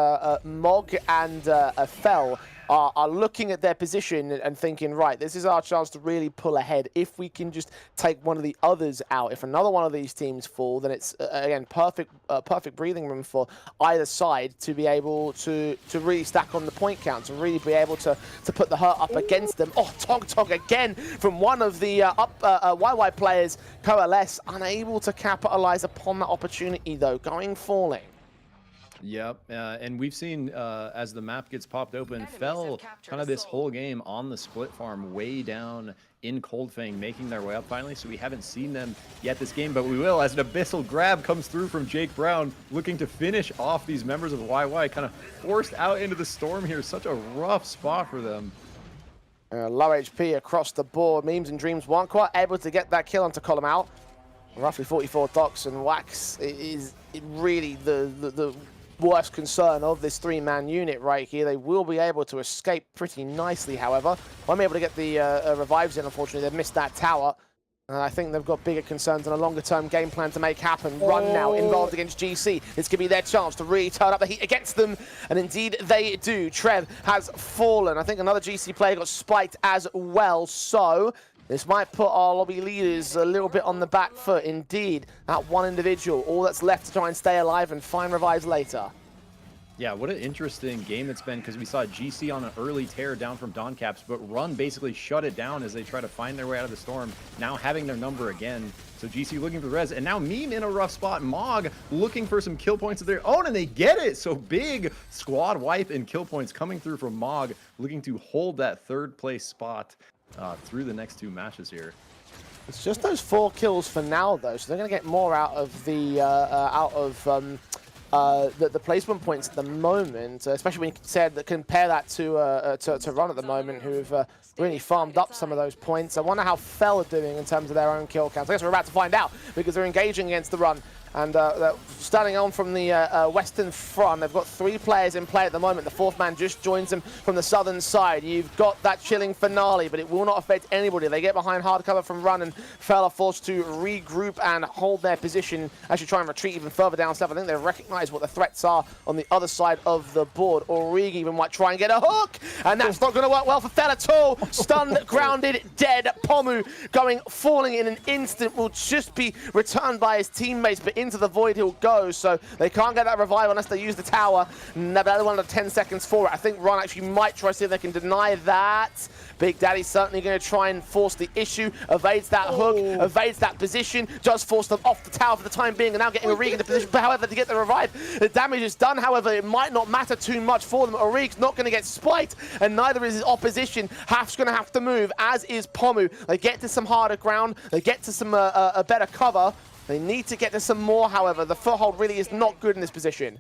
Mog and Fell are looking at their position and thinking, right, this is our chance to really pull ahead. If we can just take one of the others out, if another one of these teams fall, then it's, again, perfect breathing room for either side to be able to really stack on the point counts and really be able to put the hurt up against them. Oh, Tog Tog again from one of the YY players. Coalesce, unable to capitalize upon that opportunity, though, going falling. Yep, and we've seen as the map gets popped open, Fell kind of this whole game on the split farm way down in Coldfang, making their way up finally, so we haven't seen them yet this game, but we will as an Abyssal grab comes through from Jake Brown, looking to finish off these members of YY, kind of forced out into the storm here. Such a rough spot for them. Low HP across the board. Memes and Dreams weren't quite able to get that kill onto Column out. Roughly 44 docks, and Wax is really the worst concern of this 3-man unit right here. They will be able to escape pretty nicely, however. Won't be able to get the revives in, unfortunately. They've missed that tower. I think they've got bigger concerns and a longer-term game plan to make happen. Run now, involved against GC. This could be their chance to really turn up the heat against them, and indeed they do. Trev has fallen. I think another GC player got spiked as well, so this might put our lobby leaders a little bit on the back foot. Indeed, that one individual, all that's left to try and stay alive and find revives later. Yeah, what an interesting game it's been, because we saw GC on an early tear down from Dawn Caps, but Run basically shut it down as they try to find their way out of the storm, now having their number again. So GC looking for res, and now Meme in a rough spot. Mog looking for some kill points of their own, and they get it! So big squad wipe and kill points coming through from Mog, looking to hold that 3rd place spot through the next 2 matches here. It's just those 4 kills for now, though, so they're going to get more out of the the placement points at the moment, especially when you compare that to Run at the moment, who've really farmed up some of those points. I wonder how Fell are doing in terms of their own kill counts. I guess we're about to find out, because they're engaging against the Run. And starting on from the western front, they've got 3 players in play at the moment. The 4th man just joins them from the southern side. You've got that chilling finale, but it will not affect anybody. They get behind hard cover from Run, and Fel are forced to regroup and hold their position, actually try and retreat even further down south. I think they recognize what the threats are on the other side of the board. Origi even might try and get a hook, and that's not going to work well for Fel at all. Stunned, grounded, dead. Pomu falling in an instant, will just be returned by his teammates, but into the void he'll go, so they can't get that revive unless they use the tower. Another one of 10 seconds for it. I think Ron actually might try to see if they can deny that. Big Daddy's certainly going to try and force the issue, evades that hook, evades that position, just force them off the tower for the time being, and now getting Origi in the position, but however, to get the revive. The damage is done, however, it might not matter too much for them. Origi's not going to get spiked, and neither is his opposition. Half's going to have to move, as is Pomu. They get to some harder ground, they get to some a better cover. They need to get to some more, however. The foothold really is not good in this position.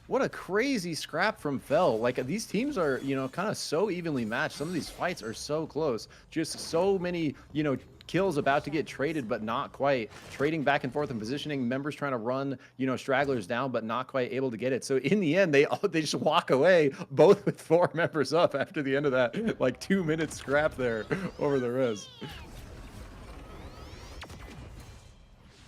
What a crazy scrap from Fel. Like, these teams are, you know, kind of so evenly matched. Some of these fights are so close. Just so many, you know, kills about to get traded, but not quite. Trading back and forth and positioning. Members trying to run, you know, stragglers down, but not quite able to get it. So in the end, they just walk away, both with 4 members up after the end of that, like, 2-minute scrap there over the res.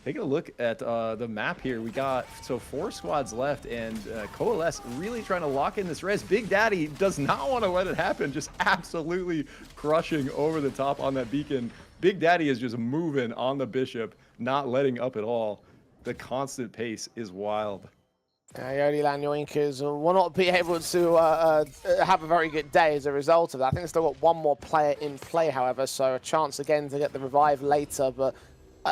Taking a look at the map here, we got 4 squads left, and Coalesce really trying to lock in this res. Big Daddy does not want to let it happen, just absolutely crushing over the top on that beacon. Big Daddy is just moving on the Bishop, not letting up at all. The constant pace is wild. Yodieland Yoinkers will not be able to have a very good day as a result of that. I think they've still got 1 more player in play, however, so a chance again to get the revive later, but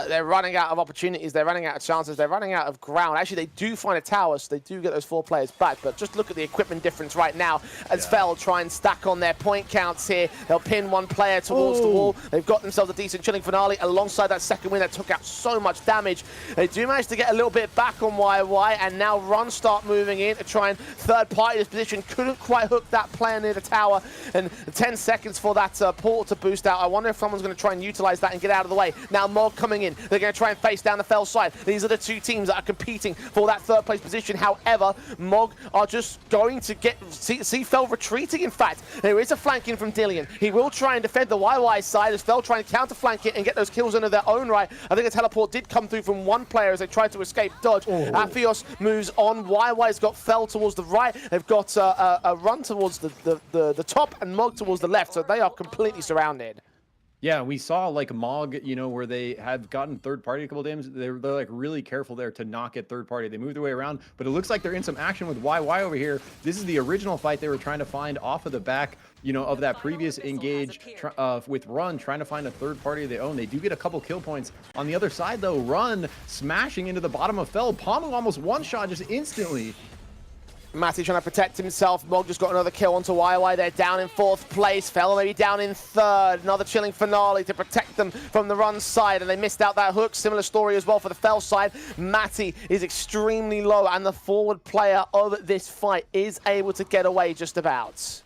they're running out of opportunities, they're running out of chances, they're running out of ground. Actually, they do find a tower, so they do get those 4 players back, but just look at the equipment difference right now as Fel try and stack on their point counts here. They'll pin 1 player towards the wall. They've got themselves a decent chilling finale alongside that second win that took out so much damage. They do manage to get a little bit back on YY, and now Run start moving in to try and third party this position. Couldn't quite hook that player near the tower, and 10 seconds for that portal to boost out. I wonder if someone's going to try and utilize that and get out of the way. Now Mog coming in. They're going to try and face down the Fel side. These are the 2 teams that are competing for that 3rd place position. However, Mog are just going to see Fel retreating, in fact. There is a flanking from Dillian. He will try and defend the YY side as Fel try and counter flank it and get those kills under their own right. I think a teleport did come through from 1 player as they tried to escape dodge. Afios moves on. YY's got Fel towards the right. They've got a Run towards the top and Mog towards the left, so they are completely surrounded. Yeah, we saw like Mog, you know, where they have gotten third party a couple of times. They're like really careful there to not get third party. They move their way around, but it looks like they're in some action with YY over here. This is the original fight they were trying to find off of the back, you know, of that previous engage with Run, trying to find a third party of their own. They do get a couple kill points. On the other side, though, Run smashing into the bottom of Fel. Pomu almost one-shot just instantly. Matty trying to protect himself. Mog just got another kill onto YY. They're down in 4th place. Fel maybe down in 3rd. Another chilling finale to protect them from the Run side, and they missed out that hook. Similar story as well for the Fel side. Matty is extremely low, and the forward player of this fight is able to get away just about.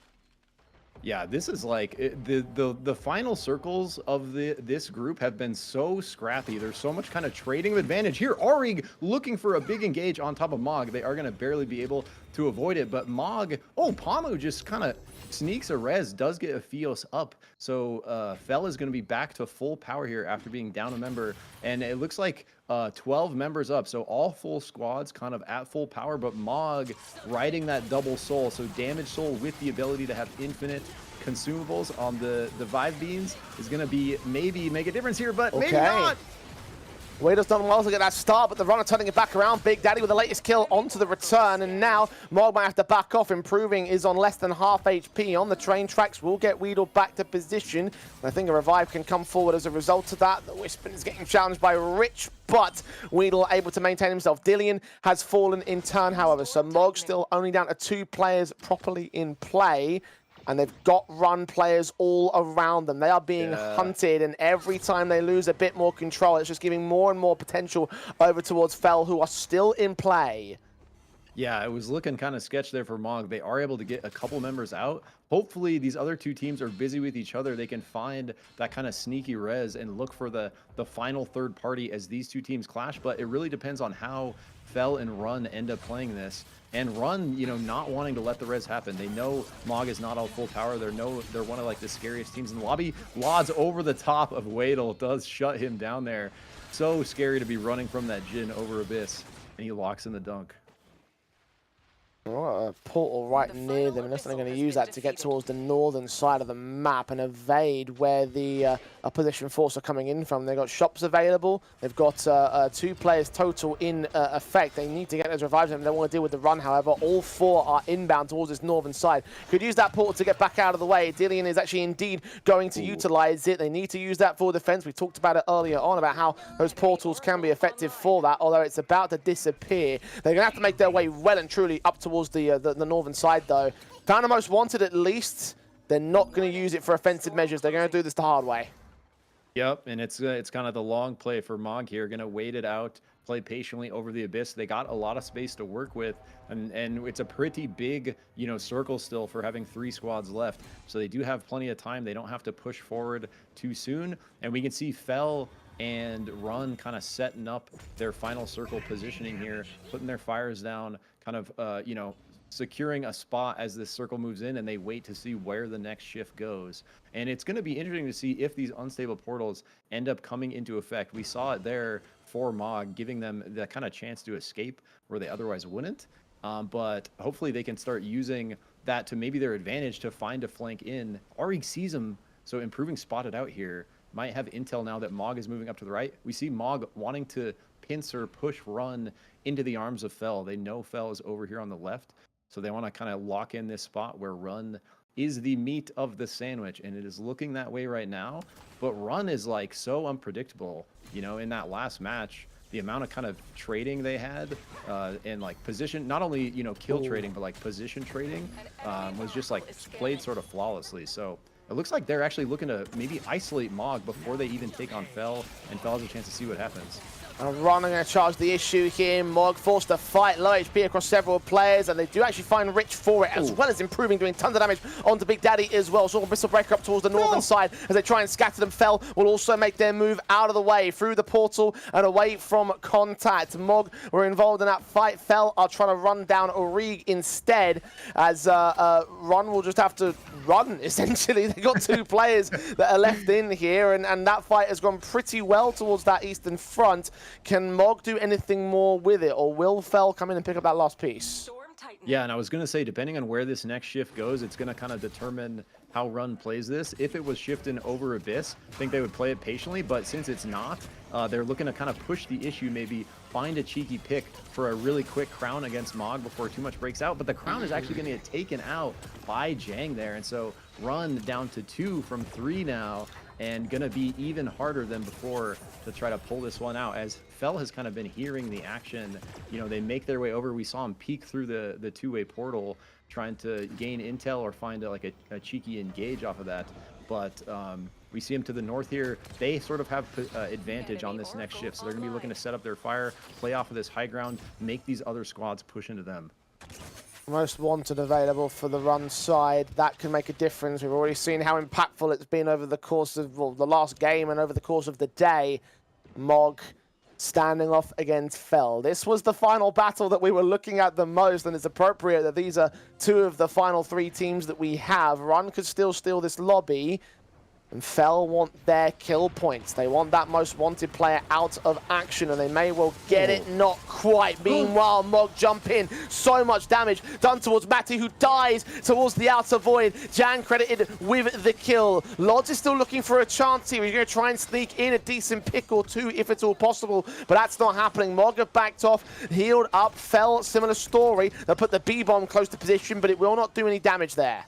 Yeah, this is like the final circles of this group have been so scrappy. There's so much kind of trading of advantage here. Orig looking for a big engage on top of Mog. They are going to barely be able to avoid it, but Mog, Pomu just kind of sneaks a res, does get a Fios up. So Fel is going to be back to full power here after being down a member, and it looks like 12 members up, so all full squads kind of at full power, but Mog riding that double soul, so damage soul with the ability to have infinite consumables on the Vive beans is going to be maybe make a difference here, but maybe not. Wader's done well to get that start, but the Runner turning it back around. Big Daddy with the latest kill onto the return, and now Mog might have to back off. Improving is on less than half HP on the train tracks. Will get Weedle back to position. I think a revive can come forward as a result of that. The Wispin is getting challenged by Rich, but Weedle able to maintain himself. Dillian has fallen in turn, however, so Mog still only down to 2 players properly in play. And they've got Run players all around them. They are being hunted, and every time they lose a bit more control, it's just giving more and more potential over towards Fel, who are still in play. Yeah, it was looking kind of sketch there for Mog. They are able to get a couple members out. Hopefully, these other two teams are busy with each other. They can find that kind of sneaky res and look for the final third party as these two teams clash. But it really depends on how Fel and Run end up playing this. And Run, you know, not wanting to let the res happen. They know Mog is not all full power. They're one of like the scariest teams in the lobby. Lods over the top of Wadel does shut him down there. So scary to be running from that Jhin over Abyss. And he locks in the dunk. Oh, a portal right near them, and they're going to use that to get towards the northern side of the map and evade where the opposition force are coming in from. They've got shops available. They've got 2 players total in effect. They need to get those revives, and they want to deal with the run. However, all 4 are inbound towards this northern side. Could use that portal to get back out of the way. Yodieland is actually indeed going to utilize it. They need to use that for defense. We talked about it earlier on about how those portals can be effective for that, although it's about to disappear. They're going to have to make their way well and truly up towards the northern side, though. Found the most wanted at least. They're not going to use it for offensive measures. They're going to do this the hard way. Yep, and it's kind of the long play for Mog here. Going to wait it out, play patiently over the Abyss. They got a lot of space to work with, and it's a pretty big, you know, circle still for having 3 squads left. So they do have plenty of time. They don't have to push forward too soon. And we can see Fel and Run kind of setting up their final circle positioning here, putting their fires down, kind of, you know, securing a spot as this circle moves in, and they wait to see where the next shift goes. And it's going to be interesting to see if these unstable portals end up coming into effect. We saw it there for Mog, giving them the kind of chance to escape where they otherwise wouldn't. But hopefully they can start using that to maybe their advantage to find a flank in. Auric sees them, so improving spotted out here. Might have intel now that Mog is moving up to the right. We see Mog wanting to pincer, push, Run into the arms of Fel. They know Fel is over here on the left, so they want to kind of lock in this spot where Run is the meat of the sandwich, and it is looking that way right now. But Run is like so unpredictable. You know, in that last match, the amount of kind of trading they had and like position, not only, you know, kill trading, but like position trading was just like played sort of flawlessly. So it looks like they're actually looking to maybe isolate Mog before they even take on Fel, and Fel has a chance to see what happens. And Ron are going to charge the issue here. Mog forced to fight low HP across several players, and they do actually find Rich for it, as well as improving, doing tons of damage onto Big Daddy as well. So Abyssal break up towards the northern side as they try and scatter them. Fel will also make their move out of the way through the portal and away from contact. Mog were involved in that fight. Fel are trying to run down Origue instead, as Ron will just have to run, essentially. They got 2 players that are left in here, and that fight has gone pretty well towards that eastern front. Can Mog do anything more with it, or will Fel come in and pick up that last piece? Yeah, and I was going to say, depending on where this next shift goes, it's going to kind of determine how Run plays this. If it was shifting over Abyss, I think they would play it patiently, but since it's not, they're looking to kind of push the issue, maybe find a cheeky pick for a really quick crown against Mog before too much breaks out. But the crown is actually going to get taken out by Jang there, and so Run down to 2 from 3 now, and gonna be even harder than before to try to pull this one out, as Fel has kind of been hearing the action. You know, they make their way over. We saw him peek through the 2-way portal, trying to gain intel or find like a cheeky engage off of that. But we see him to the north here. They sort of have advantage on this next shift, so they're gonna be looking to set up their fire, play off of this high ground, make these other squads push into them. Most wanted available for the Run side. That can make a difference. We've already seen how impactful it's been over the course of the last game and over the course of the day. Mog standing off against Fel. This was the final battle that we were looking at the most, and it's appropriate that these are 2 of the final 3 teams that we have. Run could still steal this lobby, and Fel want their kill points. They want that most wanted player out of action, and they may well get it. Not quite. Meanwhile, Mog jump in. So much damage done towards Matty, who dies towards the outer void. Jan credited with the kill. Lods is still looking for a chance here. He's going to try and sneak in a decent pick or 2 if it's all possible, but that's not happening. Mog have backed off, healed up. Fel, similar story. They'll put the B-bomb close to position, but it will not do any damage there.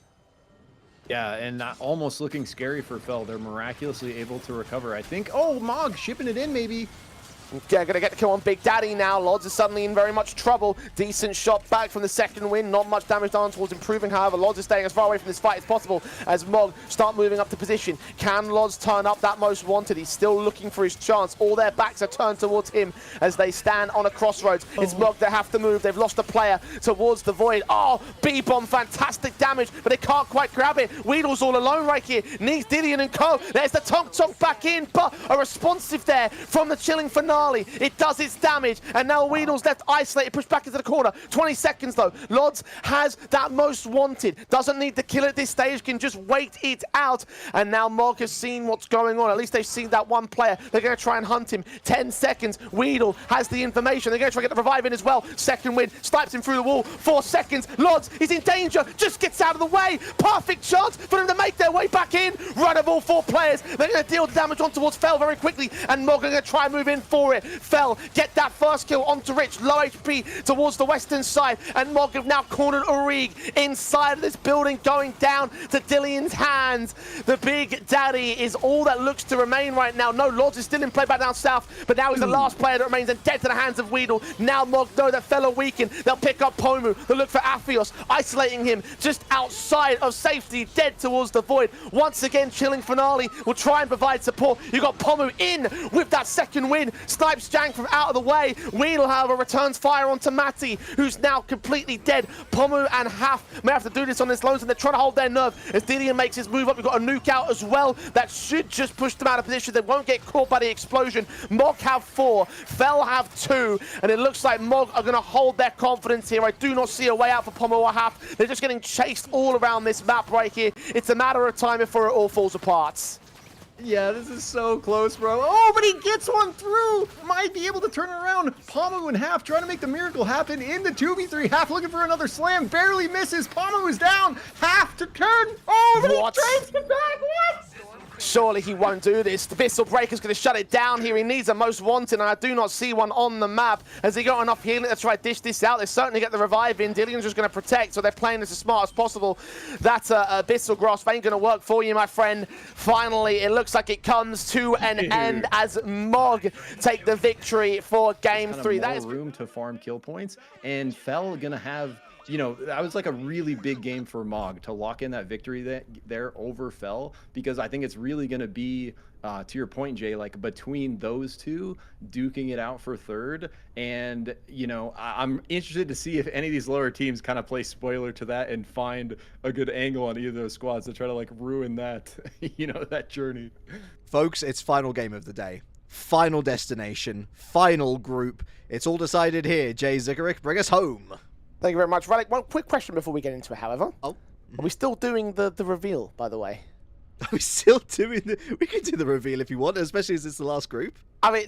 Yeah, and almost looking scary for Fel. They're miraculously able to recover. I think, oh, Mog shipping it in maybe. Gonna get the kill on Big Daddy now. Lods is suddenly in very much trouble. Decent shot back from the second win. Not much damage done towards improving. However, Lods is staying as far away from this fight as possible as Mog start moving up to position. Can Lods turn up that most wanted? He's still looking for his chance. All their backs are turned towards him as they stand on a crossroads. It's Mog that have to move. They've lost a player towards the void. Oh, B-bomb, fantastic damage, but they can't quite grab it. Weedle's all alone right here. Needs Dillian and co. There's the Tonk back in, but a responsive there from the chilling finale. It does its damage, and now Weedle's left isolated, pushed back into the corner. 20 seconds though. Lods has that most wanted. Doesn't need to kill at this stage, can just wait it out. And now Mog has seen what's going on. At least they've seen that one player. They're going to try and hunt him. 10 seconds. Weedle has the information. They're going to try to get the revive in as well. Second win. Snipes him through the wall. 4 seconds. Lods is in danger. Just gets out of the way. Perfect chance for them to make their way back in. Run of all 4 players. They're going to deal the damage on towards Fell very quickly, and Mog are going to try and move in for it. Fell get that first kill onto Rich, low HP towards the western side, and Mog have now cornered Orig inside of this building, going down to Dillian's hands. The Big Daddy is all that looks to remain right now. No, Lods is still in play back down south, but now he's the last player that remains and dead to the hands of Weedle. Now Mog know that Fell are weakened. They'll pick up Pomu. They'll look for Aphios, isolating him just outside of safety, dead towards the void. Once again, chilling finale will try and provide support. You got Pomu in with that second win. Snipes Jank from out of the way. Weedle, however, returns fire onto Matty, who's now completely dead. Pomu and Half may have to do this on this lones, and they're trying to hold their nerve as Dillian makes his move up. We've got a nuke out as well. That should just push them out of position. They won't get caught by the explosion. Mog have 4, Fell have 2, and it looks like Mog are going to hold their confidence here. I do not see a way out for Pomu or Half. They're just getting chased all around this map right here. It's a matter of time before it all falls apart. Yeah, this is so close, bro. Oh, but he gets one through. Might be able to turn it around. Pomu and Half trying to make the miracle happen in the 2v3. Half looking for another slam. Barely misses. Pomu is down. Half to turn. Oh, but What? he trades it back. What? Surely he won't do this. The Abyssal Breaker's going to shut it down here. He needs a most wanted, and I do not see one on the map. Has he got enough healing to try to dish this out? They certainly get the revive in. Dillian's just going to protect, so they're playing this as smart as possible. That Abyssal Grasp ain't going to work for you, my friend. Finally, it looks like it comes to an end as Mog take the victory for Game 3. That is room to farm kill points, and Fell going to have... You know, that was like a really big game for Mog to lock in that victory there over Fell, because I think it's really going to be, to your point, Jay, like between those two duking it out for third. And, you know, I'm interested to see if any of these lower teams kind of play spoiler to that and find a good angle on either of those squads to try to like ruin that, you know, that journey. Folks, it's final game of the day. Final destination, final group. It's all decided here. Jay, Zikorik, bring us home. Thank you very much. Reliq, one quick question before we get into it, however. Oh. Are we still doing the reveal, by the way? Are we still doing the... We can do the reveal if you want, especially as it's the last group. I mean,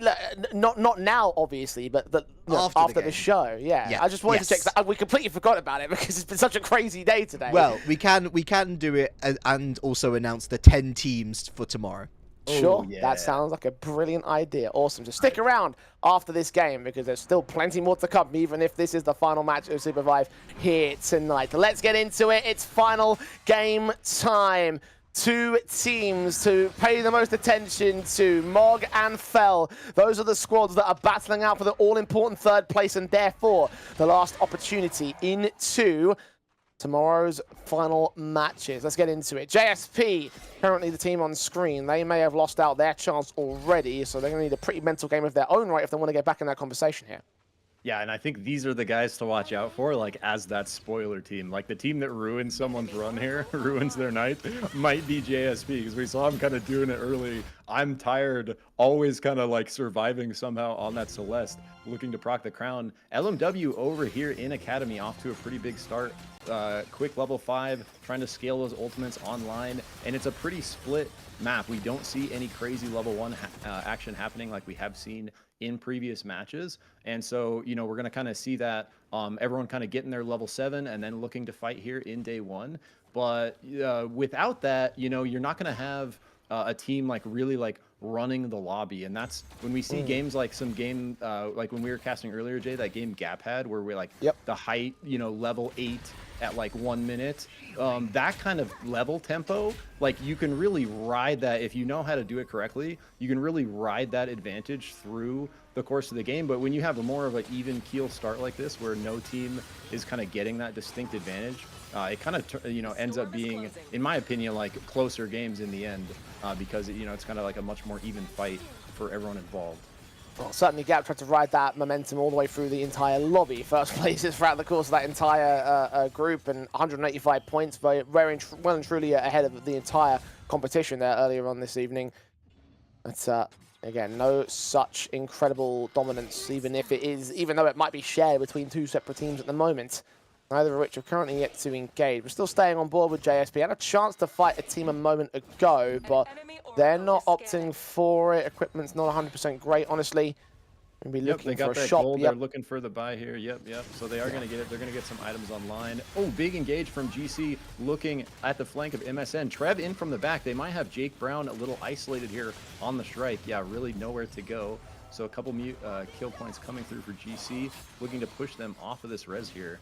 look, not now, obviously, but after the show, yeah. I just wanted to check. We completely forgot about it because it's been such a crazy day today. Well, we can do it and also announce the 10 teams for tomorrow. Sure, yeah. That sounds like a brilliant idea. Awesome. So stick around after this game because there's still plenty more to come, even if this is the final match of SUPERVIVE here tonight. Let's get into it. It's final game time. 2 teams to pay the most attention to, Mog and Fell. Those are the squads that are battling out for the all-important 3rd place and therefore the last opportunity into tomorrow's final matches. Let's get into it. JSP, currently the team on screen. They may have lost out their chance already, so they're going to need a pretty mental game of their own right if they want to get back in that conversation here. Yeah, and I think these are the guys to watch out for, like, as that spoiler team. Like, the team that ruins someone's run here, ruins their night, might be JSP, because we saw him kind of doing it early. I'm tired, always kind of, like, surviving somehow on that Celeste, looking to proc the crown. LMW over here in Academy, off to a pretty big start. Quick level 5, trying to scale those ultimates online, and it's a pretty split map. We don't see any crazy level 1 action happening like we have seen in previous matches, and so, you know, we're going to kind of see that everyone kind of getting their level 7 and then looking to fight here in day 1. But without that, you know, you're not going to have a team like really like running the lobby. And that's when we see games like like when we were casting earlier, Jay, that game Gap had where we're like the height, you know, level 8 at like 1 minute, that kind of level tempo, like you can really ride that if you know how to do it correctly. You can really ride that advantage through the course of the game. But when you have a more of an even keel start like this, where no team is kind of getting that distinct advantage, it kind of ends up being, in my opinion, like closer games in the end, because it's kind of like a much more even fight for everyone involved. Well, certainly Gap tried to ride that momentum all the way through the entire lobby. First places throughout the course of that entire group, and 185 points, well and truly ahead of the entire competition there earlier on this evening. But again, no such incredible dominance, even though it might be shared between two separate teams at the moment. Neither of which are currently yet to engage. We're still staying on board with JSP. Had a chance to fight a team a moment ago, but they're not opting for it. Equipment's not 100% great, honestly. We'll be looking for a shop. Gold. They're looking for the buy here. Yep. So they are going to get it. They're going to get some items online. Oh, big engage from GC looking at the flank of MSN. Trev in from the back. They might have Jake Brown a little isolated here on the strike. Yeah, really nowhere to go. So a couple kill points coming through for GC, looking to push them off of this res here.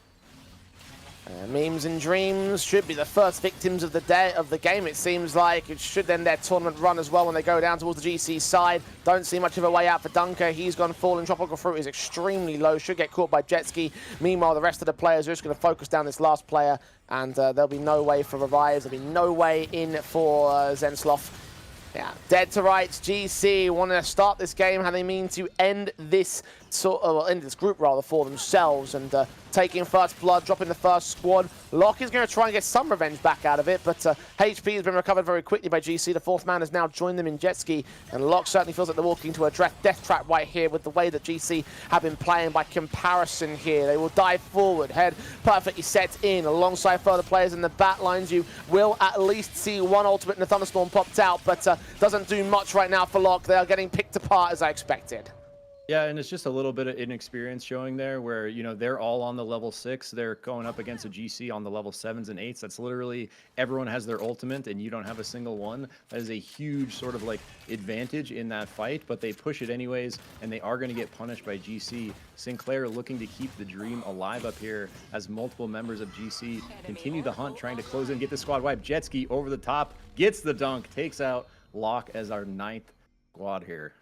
Memes and Dreams should be the first victims of the game, it seems like. It should end their tournament run as well when they go down towards the GC side. Don't see much of a way out for Dunker. He's gone falling. Tropical Fruit is extremely low. Should get caught by Jetski. Meanwhile, the rest of the players are just going to focus down this last player, and there'll be no way for revives. There'll be no way in for Zensloff. Yeah, dead to rights. GC want to start this game how they mean to end this end this group rather for themselves, and taking first blood, dropping the first squad. Locke is going to try and get some revenge back out of it, but HP has been recovered very quickly by GC. The fourth man has now joined them in Jetski, and Locke certainly feels like they're walking into a death trap right here with the way that GC have been playing by comparison here. They will dive forward, head perfectly set in alongside further players in the back lines. You will at least see one ultimate in the Thunderstorm popped out, but doesn't do much right now for Locke. They are getting picked apart as I expected. Yeah, and it's just a little bit of inexperience showing there where, they're all on the level 6. They're going up against a GC on the level 7s and 8s. That's literally everyone has their ultimate and you don't have a single one. That is a huge sort of like advantage in that fight, but they push it anyways, and they are going to get punished by GC. Sinclair looking to keep the dream alive up here as multiple members of GC continue the hunt, trying to close in, get the squad wipe. Jetski over the top, gets the dunk, takes out Locke as our 9th squad here.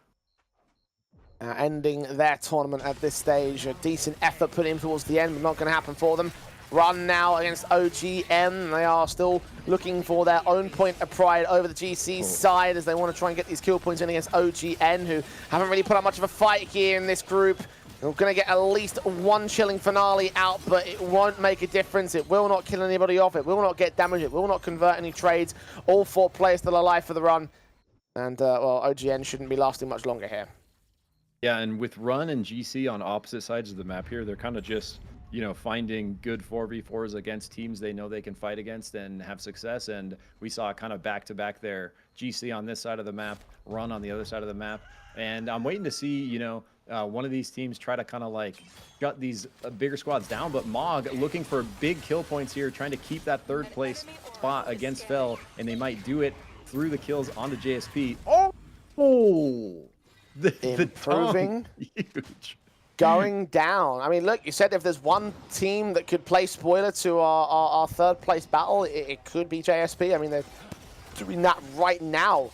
Ending their tournament at this stage. A decent effort put in towards the end, but not going to happen for them. Run now against OGN. They are still looking for their own point of pride over the GC side as they want to try and get these kill points in against OGN, who haven't really put up much of a fight here in this group. We're going to get at least one chilling finale out, but it won't make a difference. It will not kill anybody off. It will not get damage. It will not convert any trades. All 4 players still alive for the run. And, well, OGN shouldn't be lasting much longer here. Yeah, and with Run and GC on opposite sides of the map here, they're kind of just, finding good 4v4s against teams they know they can fight against and have success. And we saw kind of back-to-back there, GC on this side of the map, Run on the other side of the map. And I'm waiting to see, one of these teams try to kind of like gut these bigger squads down. But Mog looking for big kill points here, trying to keep that 3rd place spot against Fel, and they might do it through the kills onto JSP. Oh! Improving, huge. Going down. I mean, look, you said if there's one team that could play spoiler to our 3rd place battle, it could be JSP. I mean, they're doing that right now.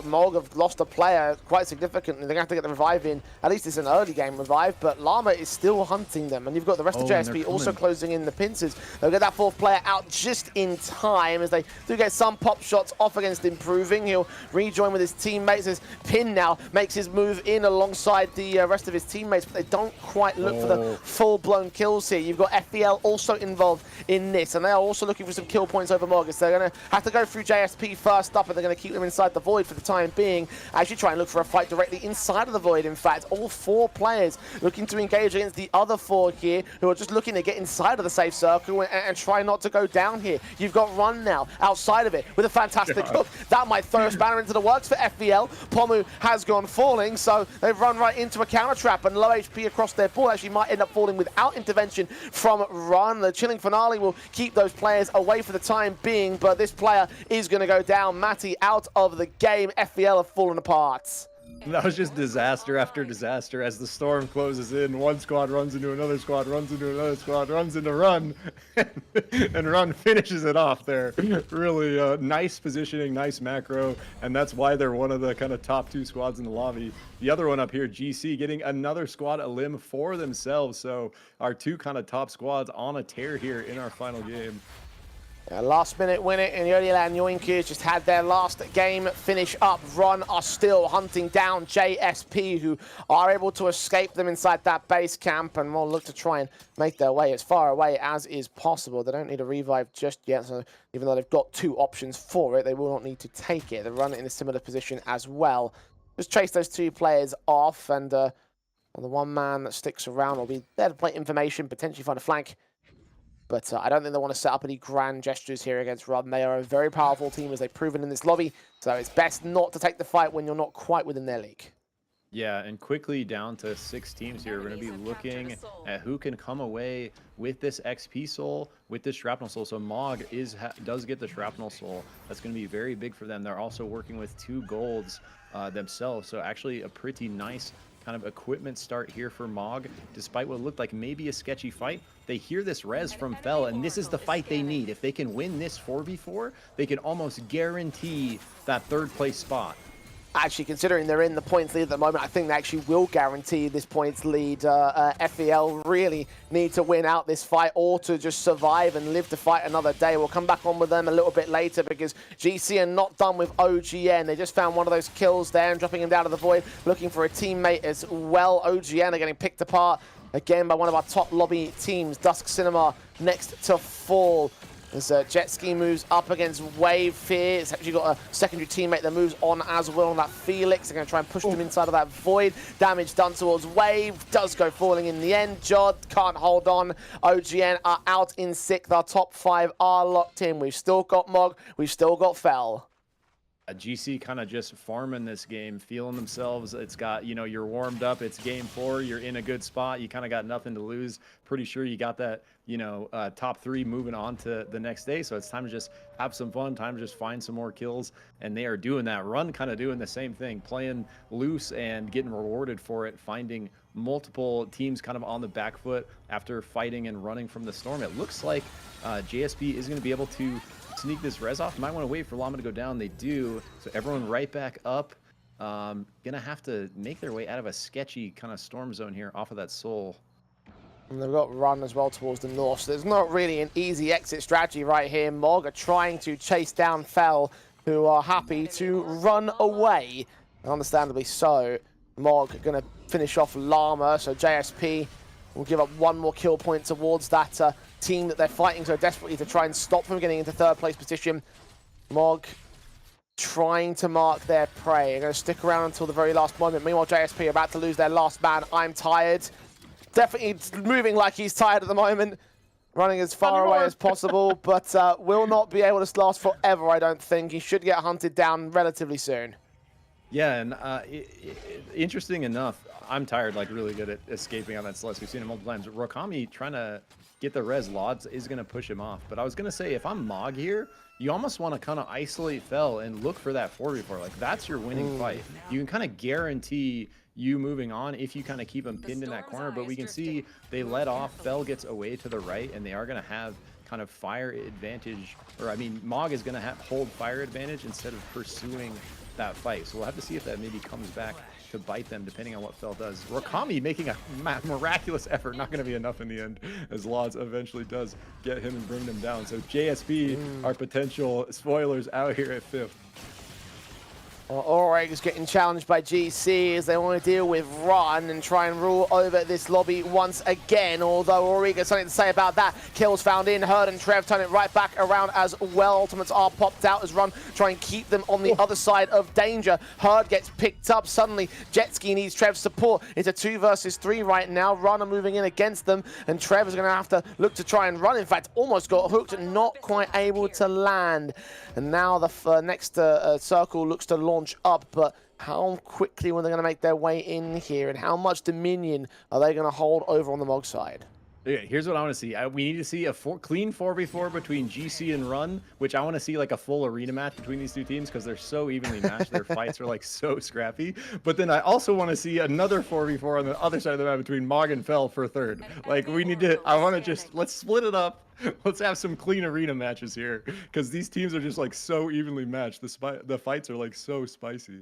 Morg have lost a player quite significantly. They're going to have to get the revive in. At least it's an early game revive, but Llama is still hunting them. And you've got the rest of JSP also closing in the pincers. They'll get that 4th player out just in time as they do get some pop shots off against Improving. He'll rejoin with his teammates as Pin now makes his move in alongside the rest of his teammates, but they don't quite look for the full-blown kills here. You've got FBL also involved in this, and they are also looking for some kill points over Morgus. They're going to have to go through JSP first up, and they're going to keep them inside the Void for the time being. Actually try and look for a fight directly inside of the Void, in fact. All 4 players looking to engage against the other 4 here, who are just looking to get inside of the safe circle and try not to go down here. You've got Run now outside of it with a fantastic hook. That might throw a spanner into the works for FBL. Pomu has gone falling, so they've run right into a counter trap, and low HP across their board actually might end up falling without intervention from Run. The chilling finale will keep those players away for the time being, but this player is going to go down. down. Matty out of the game. FPL have fallen apart. That was just disaster after disaster as the storm closes in. One squad runs into another squad, runs into another squad, runs into Run, and Run finishes it off there. Really nice positioning, nice macro, and that's why they're one of the kind of top 2 squads in the lobby. The other one up here, GC, getting another squad a limb for themselves. So our 2 kind of top squads on a tear here in our final game. Last minute Winnit and Yodieland Yoinkers just had their last game finish up. Run are still hunting down JSP, who are able to escape them inside that base camp and will look to try and make their way as far away as is possible. They don't need a revive just yet, so even though they've got 2 options for it, they will not need to take it. They run in a similar position as well. Just chase those 2 players off, and the one man that sticks around will be there to play information, potentially find a flank. But I don't think they want to set up any grand gestures here against Run. They are a very powerful team, as they've proven in this lobby. So it's best not to take the fight when you're not quite within their league. Yeah, and quickly down to 6 teams here. We're going to be looking at who can come away with this XP soul, with this shrapnel soul. So Mog does get the shrapnel soul. That's going to be very big for them. They're also working with 2 golds themselves. So actually a pretty nice kind of equipment start here for Mog. Despite what looked like maybe a sketchy fight, they hear this res from Fel, and this is the fight they need. If they can win this 4v4, they can almost guarantee that 3rd place spot. Actually, considering they're in the points lead at the moment, I think they actually will guarantee this points lead. FEL really need to win out this fight or to just survive and live to fight another day. We'll come back on with them a little bit later because GC are not done with OGN. They just found one of those kills there and dropping him down to the void, looking for a teammate as well. OGN are getting picked apart again by one of our top lobby teams, Dusk Cinema, next to fall. As Jet Ski moves up against Wave Fear. It's actually got a secondary teammate that moves on as well on that Felix. They're going to try and push them inside of that void. Damage done towards Wave. Does go falling in the end. Jod can't hold on. OGN are out in 6th. Our top 5 are locked in. We've still got Mog. We've still got Fel. GC kind of just farming this game, feeling themselves. It's got, you know, you're warmed up. It's game 4. You're in a good spot. You kind of got nothing to lose. Pretty sure you got that, you know, top 3 moving on to the next day. So it's time to just have some fun, time to just find some more kills. And they are doing that. Run kind of doing the same thing, playing loose and getting rewarded for it, finding multiple teams kind of on the back foot after fighting and running from the storm. It looks like JSP is going to be able to sneak this res off. Might want to wait for Llama to go down. They do. So everyone right back up. Gonna have to make their way out of a sketchy kind of storm zone here off of that soul. And they've got Run as well towards the north. So there's not really an easy exit strategy right here. Mog are trying to chase down Fel, who are happy to run away. Understandably so. Mog going to finish off Llama. So JSP will give up 1 more kill point towards that team that they're fighting so desperately to try and stop from getting into 3rd place position. Mog trying to mark their prey. They're going to stick around until the very last moment. Meanwhile, JSP are about to lose their last man. I'm tired. Definitely moving like he's tired at the moment. Running as far away as possible, but will not be able to last forever, I don't think. He should get hunted down relatively soon. Yeah, and interesting enough, I'm tired, like really good at escaping on that Celeste. We've seen it multiple times. Rokami trying to get the res Lods is going to push him off. But I was going to say, if I'm Mog here, you almost want to kind of isolate Fel and look for that 4v4. Like, that's your winning fight. You can kind of guarantee you moving on if you kind of keep him pinned in that corner. But we can see they let off. Fel gets away to the right, and they are going to have kind of fire advantage. Or, I mean, Mog is going to hold fire advantage instead of pursuing that fight. So we'll have to see if that maybe comes back to bite them, depending on what Fel does. Rokami making a miraculous effort, not going to be enough in the end, as Lods eventually does get him and bring them down. So JSP are potential spoilers out here at 5th. Well, Aureg is getting challenged by GC as they want to deal with Run and try and rule over this lobby once again. Although Aureg has something to say about that. Kills found in. Herd and Trev turn it right back around as well. Ultimates are popped out as Run try and keep them on the other side of danger. Herd gets picked up. Suddenly, Jetski needs Trev's support. It's a 2 versus 3 right now. Run are moving in against them, and Trev is going to have to look to try and run. In fact, almost got hooked, not quite able to land. And now the next circle looks to launch up, but how quickly were they going to make their way in here, and how much dominion are they going to hold over on the Mog side? Yeah, here's what I want to see. We need to see a clean 4v4 between GC and Run, which I want to see like a full arena match between these two teams because they're so evenly matched. Their fights are like so scrappy. But then I also want to see another 4v4 on the other side of the map between Mog and Fel for third. Like we need to, I want to just, let's split it up. Let's have some clean arena matches here because these teams are just like so evenly matched. The fights are like so spicy.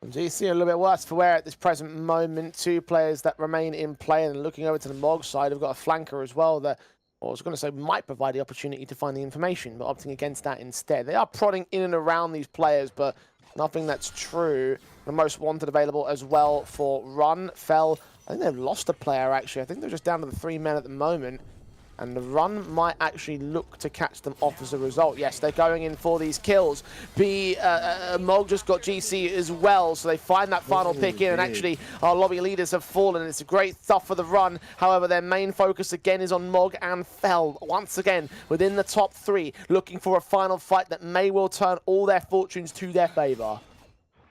GC a little bit worse for wear at this present moment. Two players that remain in play, and looking over to the Mog side, we've got a flanker as well that, well, I was going to say might provide the opportunity to find the information, but opting against that instead. They are prodding in and around these players, but nothing that's true. The most wanted available as well for Run. Fel, I think they've lost a player actually. I think they're just down to the 3 men at the moment. And the Run might actually look to catch them off as a result. Yes, they're going in for these kills. Mog just got GC as well, so they find that final pick in, and actually our lobby leaders have fallen. It's great stuff for the Run. However, their main focus again is on Mog and Fel. Once again, within the top 3, looking for a final fight that may well turn all their fortunes to their favor.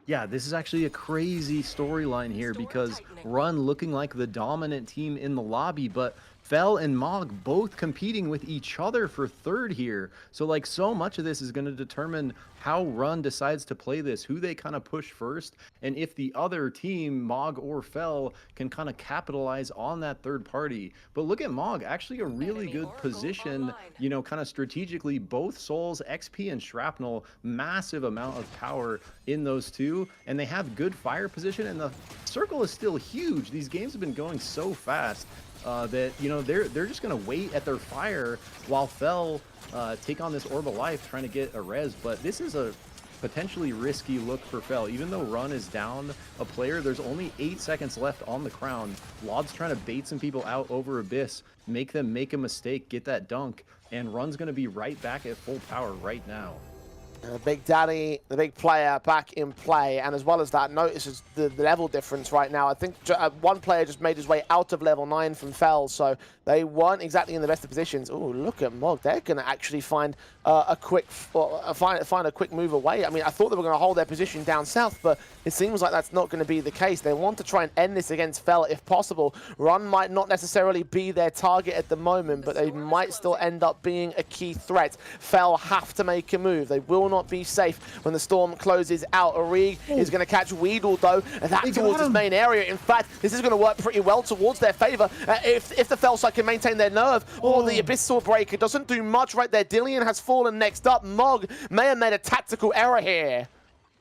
Yeah, this is actually a crazy storyline here because Run looking like the dominant team in the lobby, but Fel and Mog both competing with each other for third here. So like so much of this is going to determine how Run decides to play this, who they kind of push first, and if the other team, Mog or Fel, can kind of capitalize on that third party. But look at Mog, actually a really good position, you know, kind of strategically, both Souls, XP, and Shrapnel, massive amount of power in those two, and they have good fire position, and the circle is still huge. These games have been going so fast. That, you know, they're just gonna wait at their fire while Fel take on this Orb of Life trying to get a res. But this is a potentially risky look for Fel. Even though Run is down a player, there's only 8 seconds left on the crown. Lod's trying to bait some people out over Abyss, make them make a mistake, get that dunk, and Run's gonna be right back at full power right now. The Big Daddy, the big player, back in play, and as well as that, notices the level difference right now. I think one player just made his way out of level 9 from Fel, so they weren't exactly in the best of positions. Oh, look at Mog. They're going to actually find a quick move away. I mean, I thought they were going to hold their position down south, but it seems like that's not going to be the case. They want to try and end this against Fel if possible. Run might not necessarily be their target at the moment, but they might still end up being a key threat. Fel have to make a move. They will not be safe when the storm closes out. Oriig is going to catch Weedle though, and that towards his main area. In fact, this is going to work pretty well towards their favor if the Fel side can maintain their nerve. The Abyssal Breaker doesn't do much right there. Dillian has fallen next up. Mog may have made a tactical error here.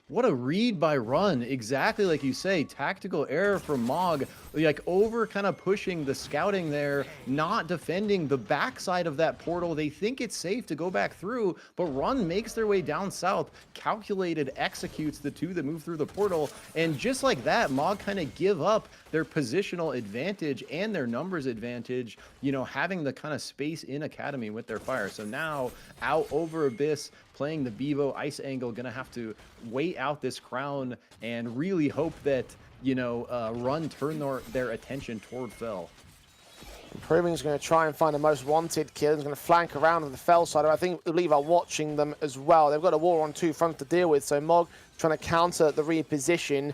What a read by Run, exactly like you say, tactical error from Mog, like over kind of pushing the scouting there, not defending the backside of that portal. They think it's safe to go back through, but Run makes their way down south, calculated, executes the two that move through the portal, and just like that, Mog kind of give up their positional advantage and their numbers advantage, you know, having the kind of space in Academy with their fire. So now, out over Abyss, playing the Bevo ice angle, gonna have to wait out this crown and really hope that, you know, Run turn their attention toward Fel. Improving is going to try and find the most wanted kill. He's going to flank around on the Fel side. I believe are watching them as well. They've got a war on 2 fronts to deal with, so Mog trying to counter the reposition.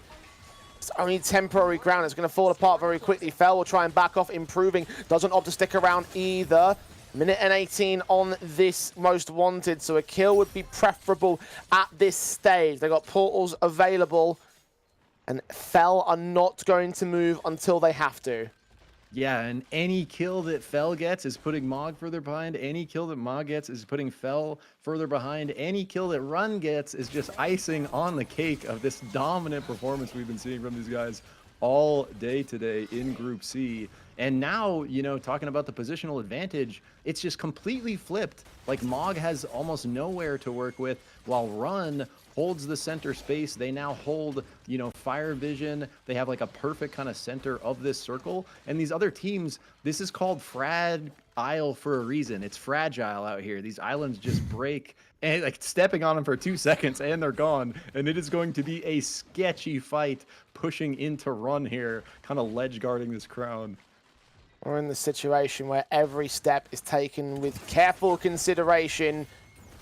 It's only temporary ground. It's going to fall apart very quickly. Fel will try and back off. Improving doesn't opt to stick around either. Minute and 18 on this most wanted, so a kill would be preferable at this stage. They've got portals available, and Fel are not going to move until they have to. Yeah, and any kill that Fel gets is putting Mog further behind. Any kill that Mog gets is putting Fel further behind. Any kill that Run gets is just icing on the cake of this dominant performance we've been seeing from these guys all day today in Group C. And now, you know, talking about the positional advantage, it's just completely flipped. Like Mog has almost nowhere to work with, while Run holds the center space. They now hold, you know, fire vision. They have like a perfect kind of center of this circle. And these other teams, this is called Frag Isle for a reason. It's fragile out here. These islands just break, and like stepping on them for 2 seconds and they're gone. And it is going to be a sketchy fight pushing into Run here, kind of ledge guarding this crown. We're in the situation where every step is taken with careful consideration.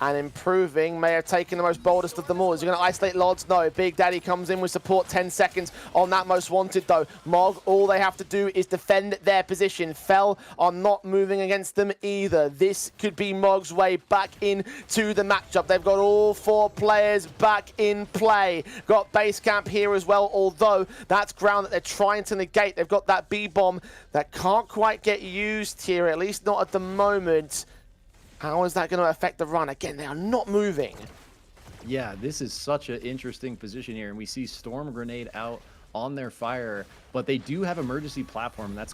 And improving may have taken the most boldest of them all. Is he going to isolate Lods? No. Big Daddy comes in with support. 10 seconds on that most wanted, though. Mog, all they have to do is defend their position. Fel are not moving against them either. This could be Mog's way back into the matchup. They've got all 4 players back in play. Got base camp here as well, although that's ground that they're trying to negate. They've got that B-bomb that can't quite get used here, at least not at the moment. How is that going to affect the run? Again, they are not moving. Yeah, this is such an interesting position here, and we see Storm Grenade out on their fire, but they do have emergency platform. That's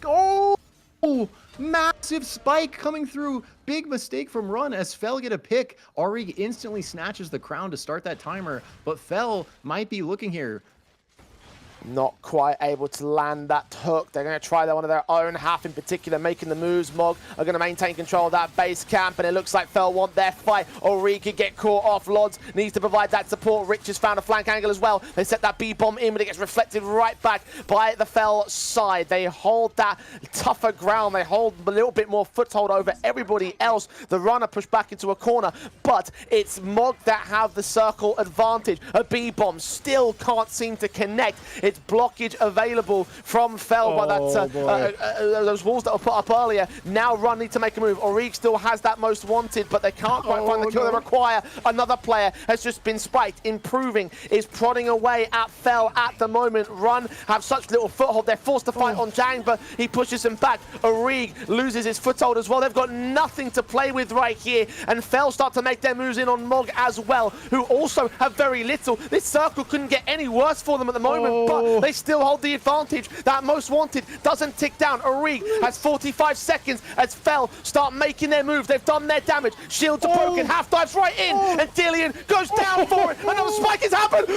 massive spike coming through. Big mistake from Run as Fel get a pick. Auric instantly snatches the crown to start that timer, but Fel might be looking here. Not quite able to land that hook. They're going to try that one of their own, half in particular, making the moves. Mog are going to maintain control of that base camp, and it looks like Fel want their fight. Ori could get caught off. Lods needs to provide that support. Rich has found a flank angle as well. They set that B-bomb in, but it gets reflected right back by the Fel side. They hold that tougher ground. They hold a little bit more foothold over everybody else. The runner pushed back into a corner, but it's Mog that have the circle advantage. A B-bomb still can't seem to connect. It's blockage available from Fel by that those walls that were put up earlier. Now Run need to make a move. Auric still has that most wanted, but they can't quite find the kill they require. Another player has just been spiked. Improving is prodding away at Fel at the moment. Run have such little foothold. They're forced to fight on Jang, but he pushes him back. Auric loses his foothold as well. They've got nothing to play with right here, and Fel start to make their moves in on Mog as well, who also have very little. This circle couldn't get any worse for them at the moment, but they still hold the advantage. That most wanted doesn't tick down. Auric has 45 seconds as Fel start making their move. They've done their damage. Shields are broken. Half dives right in, and Dillian goes down for it. Another spike has happened.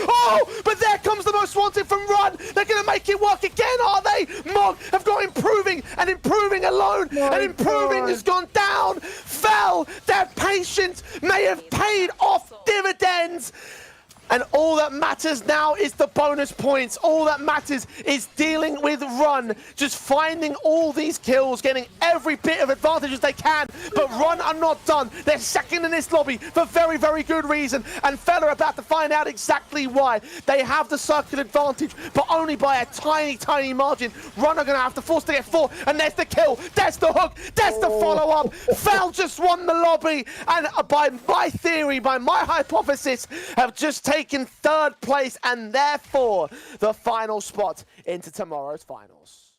But there comes the most wanted from Run. They're going to make it work again, are they? Mog have got improving, and improving alone, and improving has gone down. Fel, their patience may have paid off dividends. And all that matters now is the bonus points. All that matters is dealing with Run. Just finding all these kills, getting every bit of advantage as they can. But Run are not done. They're second in this lobby for very, very good reason. And Fel are about to find out exactly why. They have the circle advantage, but only by a tiny, tiny margin. Run are going to have to force to get 4. And there's the kill. There's the hook. There's the follow-up. Fel just won the lobby. And by my theory, by my hypothesis, have just taken 3rd place and therefore the final spot into tomorrow's finals.